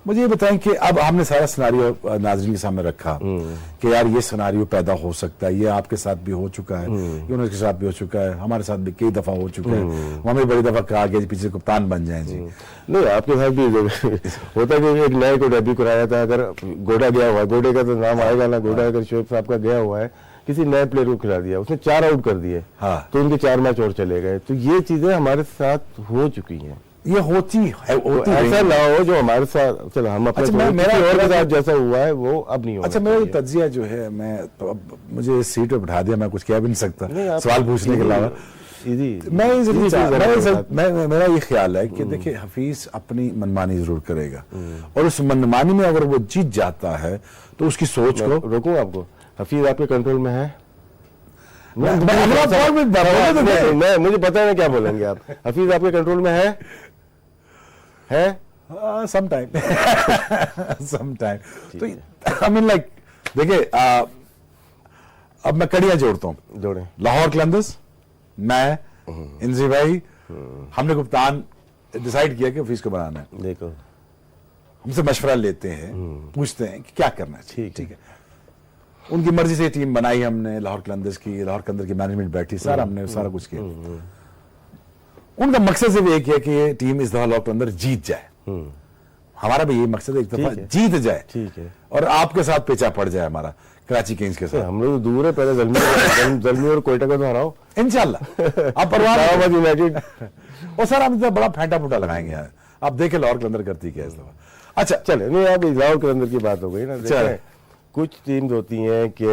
मुझे ये बताएं कि अब हमने सारा सिनेरियो नाज़रीन के सामने रखा कि यार ये सिनेरियो पैदा हो सकता है, ये आपके साथ भी हो चुका है, यूनुस के साथ भी हो चुका है, हमारे साथ भी कई दफा हो चुका है, हमें बड़ी दफा कहा गया पीछे कप्तान बन जाए जी। नहीं, आपके साथ भी होता कि एक नए को डेब्यू कराया था, अगर गोडा गया हुआ है, गोडे का तो नाम आएगा ना, गोडा अगर शोएब साहब का गया हुआ है, किसी नए प्लेयर को खिला दिया, उसने 4 आउट कर दिए, हाँ, तो उनके 4 मैच और चले गए। तो ये चीजें हमारे साथ हो चुकी हैं, ये होती ऐसा ना हो जो हमारे साथ, चलो हम अपने मेरा और के साथ जैसा हुआ है वो अब नहीं होगा। अच्छा, मेरा तज्जिया जो है, मैं मुझे इस सीट पे बैठा दिया, मैं कुछ कह भी नहीं सकता सवाल पूछने के अलावा। मेरा ये ख्याल है कि देखिए, हफीज अपनी मनमानी जरूर करेगा, और उस मनमानी में अगर वो जीत जाता है तो उसकी सोच को रोकूं आपको। हफीज आपके कंट्रोल में है? मुझे पता है ना क्या बोलेंगे आप। हफीज आपके कंट्रोल में है? समटाइम तो आई मीन लाइक, देखिए अब मैं कड़ियां जोड़ता हूं, जोड़े। लाहौर कलंदर्स, मैं, इंजी भाई, हमने कप्तान डिसाइड किया कि हफीज को बनाना है। देखो, हमसे मशवरा लेते हैं, पूछते हैं कि क्या करना है। ठीक है, उनकी मर्जी से टीम बनाई हमने, लाहौर कलंदर्स की, लाहौर कलंदर की मैनेजमेंट बैठी, सारा हमने सारा कुछ किया। उनका मकसद सिर्फ एक है कि ये टीम इस दफा लाहौर कलंदर जीत जाए। हमारा भी यही मकसद है, एक दफा जीत जाए, ठीक है, और आपके साथ पेचा पड़ जाए हमारा कराची किंग्स के साथ। हम लोग दूर है, पहले जलमी और कोयटा को तो हराओ इंशाल्लाह। आप परवाह यूनाइटेड और सर हम इतना बड़ा फेंटा फूटा लगाएंगे यार, आप देखें लाहौर कलंदर करती क्या इस दफा। अच्छा चले, नहीं अब लाहौर कलंदर की बात हो गई ना। चले, कुछ टीम्स होती हैं कि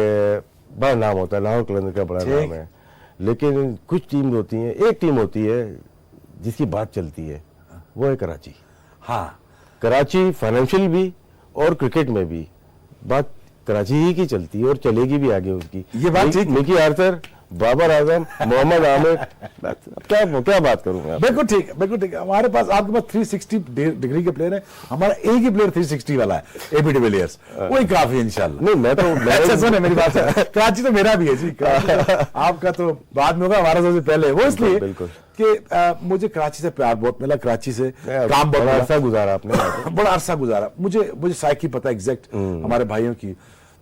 बड़ा नाम होता है, लाहौर कलंदर का बड़ा नाम है, लेकिन कुछ टीम्स होती हैं, एक टीम होती है जिसकी बात चलती है, वो है कराची। हाँ, कराची फाइनेंशियल भी और क्रिकेट में भी बात कराची ही की चलती है और चलेगी भी आगे उसकी। ये बात ठीक, मिकी आर्थर, बाबर आजम, मोहम्मद आमिर, क्या बात करूंगा। बिल्कुल ठीक है, बिल्कुल ठीक है। हमारे पास, आपके पास 360 डिग्री के प्लेयर है, हमारा एक ही प्लेयर 360 वाला है, एबी डिविलियर्स, वही काफी इंशाल्लाह। नहीं, मैं तो अच्छा सुने मेरी बात है, कराची तो मेरा भी है जी, आपका तो बाद में होगा, हमारा सबसे पहले। वो इसलिए कि मुझे कराची से प्यार बहुत मिला, कराची से काम बहुत अरसा गुजारा आपने, बड़ा अरसा गुजारा। मुझे साइकी पता एग्जैक्ट हमारे भाइयों की,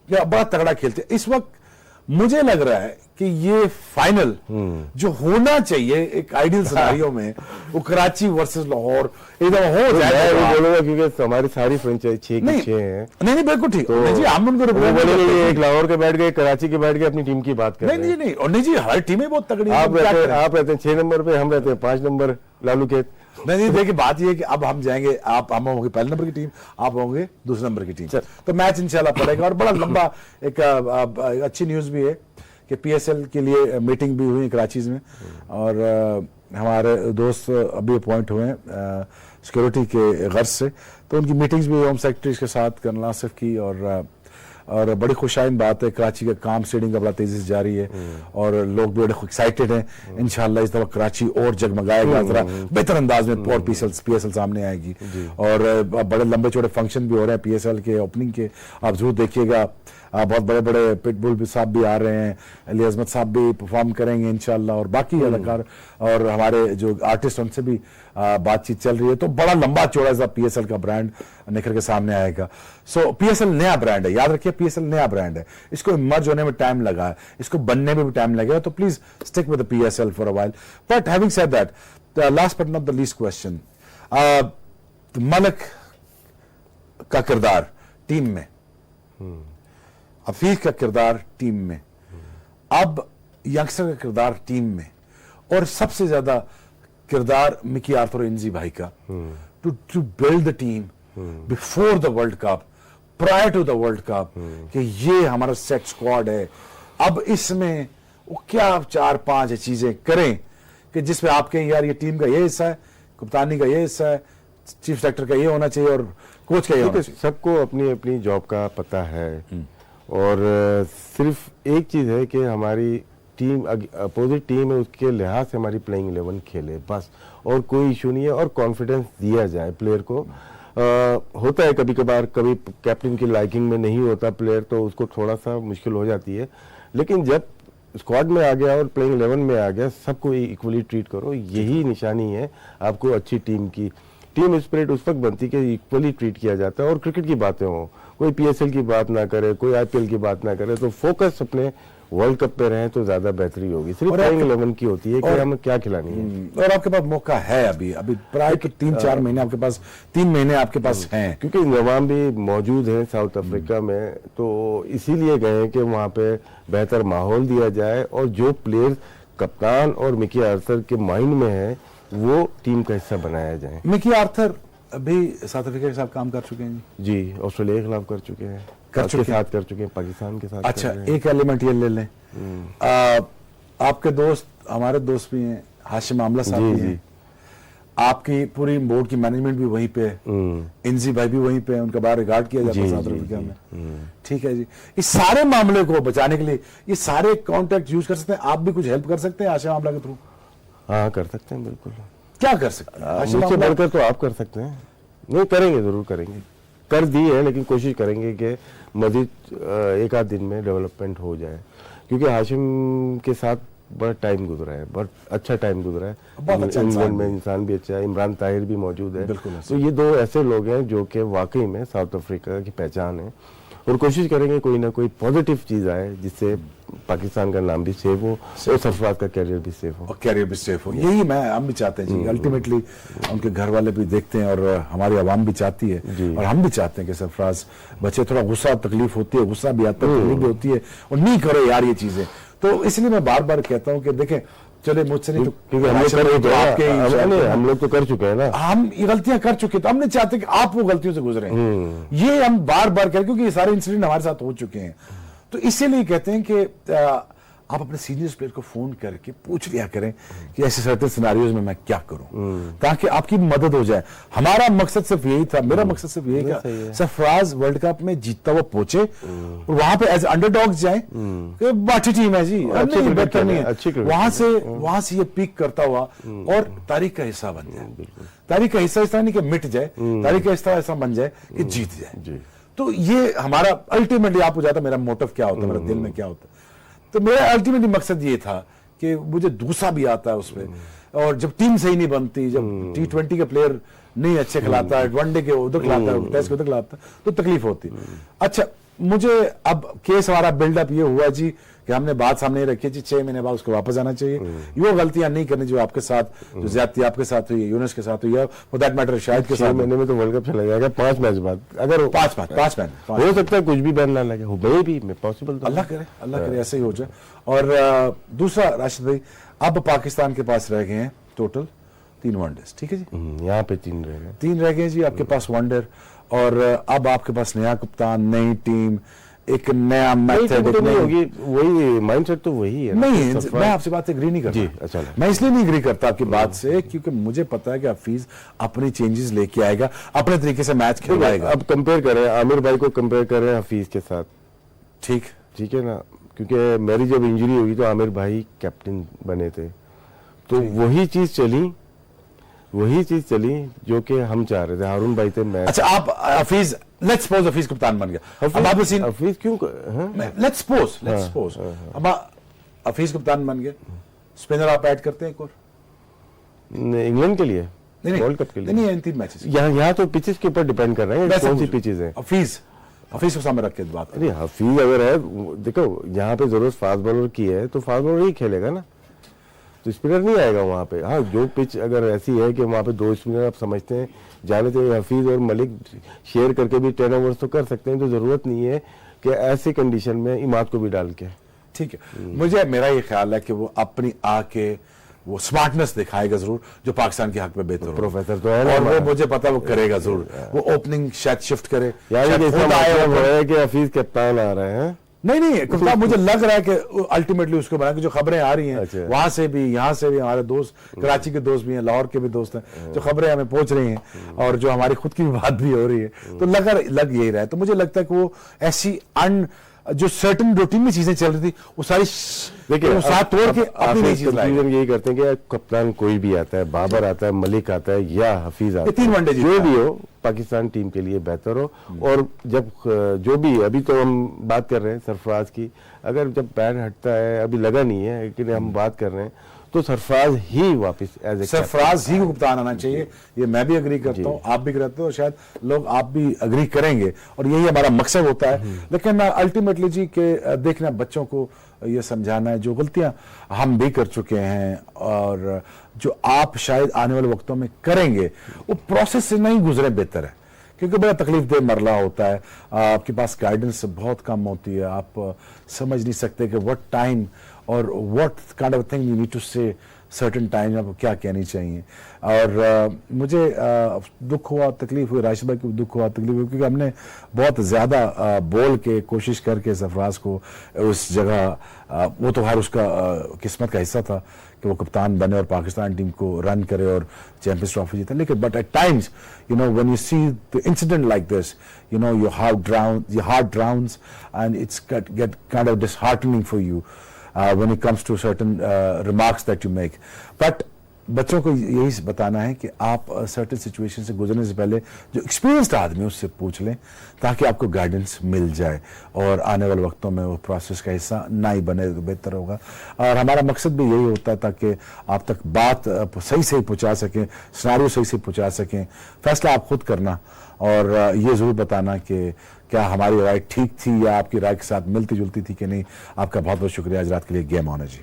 बड़ा तगड़ा खेलते। इस वक्त मुझे लग रहा है कि ये फाइनल जो होना चाहिए एक आइडियल सिनेरियो में, वो कराची वर्सेस लाहौर एकदम हो जाए। मैं बोलूंगा क्योंकि हमारी सारी फ्रेंचाइज 6 की 6 हैं। नहीं बिल्कुल ठीक है जी, हम उनको बोलेंगे एक लाहौर के बैठ गए, कराची के बैठ गए, अपनी टीम की बात कर रहे हैं। नहीं, और नहीं जी, हर टीमें बहुत तगड़ी। आप रहते हैं 6 नंबर पे, हम रहते हैं 5 नंबर लालू खेत। नहीं देखिए, बात ये है कि अब हम जाएंगे, हम होंगे पहले नंबर की टीम, आप होंगे दूसरे नंबर की टीम, तो मैच इंशाल्लाह पड़ेगा। और बड़ा लंबा एक अच्छी न्यूज़ भी है कि PSL के लिए मीटिंग भी हुई कराची में, और हमारे दोस्त अभी अपॉइंट हुए हैं सिक्योरिटी के गर्ज से, तो उनकी मीटिंग्स भी होम सेक्रेटरीज के साथ करना सिर्फ की, और बड़ी खुशाइन बात है, कराची का काम सीडिंग का बड़ा तेजी से जारी है और लोग भी बड़े एक्साइटेड हैं। इंशाल्लाह इस दफा कराची और जगमगाएगा, जरा बेहतर अंदाज में और PSL सामने आएगी, और बड़े लंबे चौड़े फंक्शन भी हो रहे हैं PSL के ओपनिंग के, आप जरूर देखिएगा। बहुत बड़े बड़े पिटबुल भी साहब भी आ रहे हैं, अली अजमत साहब भी परफॉर्म करेंगे इंशाल्लाह, और बाकी अदाकार और हमारे जो आर्टिस्ट उनसे भी बातचीत चल रही है। तो बड़ा लंबा चौड़ा सा PSL का ब्रांड निकल के सामने आएगा। सो PSL नया ब्रांड है, याद रखिए PSL नया ब्रांड है, इसको मर्ज होने में टाइम लगा है, इसको बनने में भी टाइम लगेगा, तो please stick with the PSL for a while. But having said that, last but not the least question, Malik का किरदार टीम में, हफीज का किरदार टीम में, अब यंगस्टर का किरदार टीम में, और सबसे ज्यादा किरदार मिकी आर्थर और इंजी भाई का, to build the team before the World Cup, prior to the World Cup, कि ये हमारा सेट स्क्वाड है। अब इसमें वो क्या 4-5 चीजें करें कि जिसमें आप कहें यार ये टीम का ये हिस्सा है, कप्तानी का ये हिस्सा है, चीफ सेलेक्टर का ये होना चाहिए और कोच का ये होना चाहिए। सबको अपनी अपनी जॉब का पता है, और सिर्फ एक चीज है कि हमारी टीम अपोजिट टीम है, उसके लिहाज से हमारी प्लेइंग 11 खेले बस, और कोई इशू नहीं है, और कॉन्फिडेंस दिया जाए प्लेयर को। होता है कभी कभार, कभी कैप्टन की लाइकिंग में नहीं होता प्लेयर, तो उसको थोड़ा सा मुश्किल हो जाती है, लेकिन जब स्क्वाड में आ गया और प्लेइंग 11 में आ गया, सबको इक्वली ट्रीट करो, यही निशानी है आपको अच्छी टीम की। टीम स्पिरिट उस वक्त बनती है कि इक्वली ट्रीट किया जाता है, और क्रिकेट की बातें हो, कोई PSL की बात ना करे, कोई IPL की बात ना करे, तो फोकस अपने वर्ल्ड कप पे रहे तो ज्यादा बेहतरी होगी। सिर्फ प्लेइंग 11 की होती है कि हमें क्या खिलानी है, और आपके पास मौका है अभी प्राय तो 3-4 महीने आपके पास, 3 महीने आपके पास हैं, क्योंकि नवाम भी मौजूद है साउथ अफ्रीका में, तो इसीलिए गए हैं कि वहाँ पे बेहतर माहौल दिया जाए, और जो प्लेयर कप्तान और मिकी आर्थर के माइंड में है वो टीम का हिस्सा बनाया जाए। मिकी आर्थर अभी साउथ अफ्रीका के साथ काम कर चुके हैं जी, ऑस्ट्रेलिया के खिलाफ कर चुके हैं, साथ कर चुके हैं, पाकिस्तान के साथ। अच्छा, एक एलिमेंट ये ले लें, आपके दोस्त, हमारे दोस्त भी हैं, हाशिम आमला साहब भी हैं, आपकी पूरी बोर्ड की मैनेजमेंट भी वहीं पे है, इंजी भाई भी वहीं पे है, उनका बार रिगार्ड किया जाता है साउथ अफ्रीका में, ठीक है जी। इस सारे मामले को बचाने के लिए ये सारे कॉन्टेक्ट यूज कर सकते हैं, आप भी कुछ हेल्प कर सकते हैं हाशिम आमला के थ्रू? हाँ, कर सकते हैं, बिल्कुल। क्या कर सकते हैं? मुझसे बढ़कर तो आप कर सकते हैं। नहीं, करेंगे, जरूर करेंगे, कर दी है, लेकिन कोशिश करेंगे कि मजीद एक आध दिन में डेवलपमेंट हो जाए, क्योंकि हाशिम के साथ बड़ा टाइम गुजरा है, बहुत अच्छा टाइम गुजरा है, इंग्लैंड में इंसान भी अच्छा है, इमरान ताहिर भी मौजूद है, तो ये दो ऐसे लोग हैं जो कि वाकई में साउथ अफ्रीका की पहचान है, और कोशिश करेंगे कोई ना कोई पॉजिटिव चीज आए जिससे पाकिस्तान का नाम भी सेव हो और सरफराज का कैरियर भी सेव हो, यही हम भी चाहते हैं जी। अल्टीमेटली उनके घर वाले भी देखते हैं और हमारी आवाम भी चाहती है, और हम भी चाहते हैं कि सरफराज बच्चे, थोड़ा गुस्सा तकलीफ होती है, गुस्सा भी आता है, तकलीफ भी होती है, और नहीं करो यार ये चीजें। तो इसलिए मैं बार बार कहता हूँ कि देखें, चले मुझसे नहीं तो क्योंकि हम लोग तो कर चुके हैं ना, हम ये गलतियां कर चुके, तो हम नहीं चाहते कि आप वो गलतियों से गुजरे, ये हम बार बार करें, क्योंकि ये सारे इंसिडेंट हमारे साथ हो चुके हैं। तो इसीलिए कहते हैं कि आप अपने सीनियर प्लेयर को फोन करके पूछ लिया करें कि ऐसे सर्टेन सिनेरियोज में मैं क्या करूं, ताकि आपकी मदद हो जाए। हमारा मकसद सिर्फ यही था, मेरा मकसद सिर्फ यही था, सरफराज वर्ल्ड कप में जीतता हुआ पहुंचे और वहां पे एज अंडरडॉग्स जाए, अच्छी टीम है जी, बेहतर नहीं है, वहां से ये पीक करता हुआ और तारीख का हिस्सा बन जाए। तारीख का हिस्सा इस तरह नहीं कि मिट जाए, तारीख का हिस्सा ऐसा बन जाए कि जीत जाए। तो ये हमारा अल्टीमेटली, आपको जाता मेरा मोटिव क्या होता है, मेरा दिल में क्या होता है, तो मेरा अल्टीमेटली मकसद ये था कि मुझे दूसरा भी आता है उसमें, और जब टीम सही नहीं बनती, जब T20 के प्लेयर नहीं अच्छे खिलाता है, वनडे के उधर खिलाता है, टेस्ट के उधर खिलाता है, तो तकलीफ होती। अच्छा, मुझे अब केस हमारा बिल्डअप ये हुआ जी कि हमने बात सामने रखी जी, 6 महीने बाद उसको वापस आना चाहिए, वो गलतियां नहीं करनी जो आपके साथ, जो ज्यादती आपके साथ हुई है, यूनुस के साथ हुई है, फॉर दैट मैटर शायद के 6 महीने में तो वर्ल्ड कप चला जाएगा, 5 मैच बाद, अगर 5 मैच हो सकता है कुछ भी बैन ना लगे, हो भी पॉसिबल, तो अल्लाह करे ऐसे ही हो जाए। और दूसरा राशिद भाई, अब पाकिस्तान के पास रह गए हैं टोटल 3 वनडेज, ठीक है जी। यहाँ पे 3 रह गए। 3 रह गए जी आपके पास वनडर, और अब आपके पास नया कप्तान, नई टीम, एक नया मेथड, तो नहीं होगी, वही माइंडसेट तो वही है ना। नहीं, मैं आपसे बात से एग्री नहीं करता जी, अच्छा। मैं इसलिए नहीं एग्री करता आपकी बात से, क्योंकि मुझे पता है कि हफीज अपनी चेंजेस लेके आएगा, अपने तरीके से मैच खेलवाएगा। अब कंपेयर करें, आमिर भाई को कंपेयर करें हफीज के साथ, ठीक है ना, क्योंकि मेरी जब इंजरी हुई तो आमिर भाई कैप्टन बने थे, तो वही चीज चली जो कि हम चाह रहे थे। हारून भाई थे, मैं। अच्छा, आप हफीज, लेट्स सपोज हफीज कप्तान बन गया, अब आपने सीन, हफीज क्यों, लेट्स सपोज अब हफीज कप्तान बन गया, स्पिनर आप ऐड करते हैं एक और इंग्लैंड के लिए, वर्ल्ड कप के लिए? नहीं, इन 3 मैचेस। यहाँ तो पिचेस के ऊपर डिपेंड कर रहे हैं कौन सी पिचेस है। हफीज को सामने रख के बात अरे हफीज अगर है, देखो यहाँ पे जरूरत फास्ट बॉलर की है तो फास्ट बॉलर ही खेलेगा ना, तो स्पिनर नहीं आएगा वहाँ पे। हाँ, जो पिच अगर ऐसी है कि वहाँ पे 2 स्पिनर आप समझते हैं जाने थे, हफीज और मलिक शेयर करके भी 10 ओवर्स तो कर सकते हैं, तो जरूरत नहीं है कि ऐसी कंडीशन में इमाद को भी डाल के। ठीक है, मुझे मेरा ये ख्याल है कि वो अपनी आके वो स्मार्टनेस दिखाएगा जरूर, जो पाकिस्तान के हक में बेहतर हो। प्रोफेसर तो है ना, और वो मुझे पता वो करेगा जरूर, वो ओपनिंग शायद शिफ्ट करे, यानी इसका मतलब है कि हफीज कप्तान आ रहे हैं। नहीं कप्तान मुझे लग रहा है कि अल्टीमेटली उसको बना के जो खबरें आ रही हैं, अच्छा। वहां से भी यहाँ से भी, हमारे दोस्त कराची के दोस्त भी हैं, लाहौर के भी दोस्त हैं, जो खबरें हमें पहुंच रही हैं और जो हमारी खुद की भी बात भी हो रही है, तो लग यही रहा है। तो मुझे लगता है कि वो ऐसी जो सर्टन रूटीन में चीजें चल रही थी, वो सारी देखिए साथ तोड़ के अपनी नई चीज लाएगा। यही करते हैं कि कप्तान कोई भी आता है, बाबर आता है, मलिक आता है या हफीज आता है, 3 वनडे जो भी हो पाकिस्तान टीम के लिए बेहतर हो। और जब जो भी, अभी तो हम बात कर रहे हैं सरफराज की, अगर जब बैट हटता है, अभी लगा नहीं है लेकिन हम बात कर रहे हैं, तो सरफराज ही वापस सरफराज ही को कप्तान आना चाहिए, ये मैं भी अग्री करता हूँ, आप भी करते हो, शायद लोग आप भी अग्री करेंगे, और यही हमारा मकसद होता है। लेकिन अल्टीमेटली जी के देखना, बच्चों को ये समझाना है, जो गलतियां हम भी कर चुके हैं और जो आप शायद आने वाले वक्तों में करेंगे, वो प्रोसेस से नहीं गुजरे बेहतर है, क्योंकि बड़ा तकलीफ दे मरला होता है, आपके पास गाइडेंस बहुत कम होती है, आप समझ नहीं सकते कि व्हाट टाइम और what kind of thing you need to say certain time, आपको क्या कहनी चाहिए। और मुझे दुख हुआ, तकलीफ हुई, राशिद भाई को दुख हुआ, तकलीफ हुई, क्योंकि हमने बहुत ज़्यादा बोल के कोशिश करके सरफराज को उस जगह, वो तो हर उसका किस्मत का हिस्सा था कि वो कप्तान बने और पाकिस्तान टीम को रन करे और चैंपियंस ट्रॉफी जीते। लेकिन but at times you know when you see the incident like this, you know your heart drowns and it's get kind of disheartening for you when it comes to certain remarks that you make. But बच्चों को यही बताना है कि आप certain situation से गुजरने से पहले जो एक्सपीरियंस्ड आदमी है उससे पूछ लें, ताकि आपको गाइडेंस मिल जाए और आने वाले वक्तों में वो प्रोसेस का हिस्सा ना ही बने तो बेहतर होगा। और हमारा मकसद भी यही होता है ताकि आप तक बात सही से पहुंचा सकें, सिनेरियो सही से पहुंचा सकें, फैसला आप खुद करना और ये ज़रूर बताना कि क्या हमारी राय ठीक थी या आपकी राय के साथ मिलती जुलती थी कि नहीं। आपका बहुत बहुत शुक्रिया आज रात के लिए गेम ऑन है जी।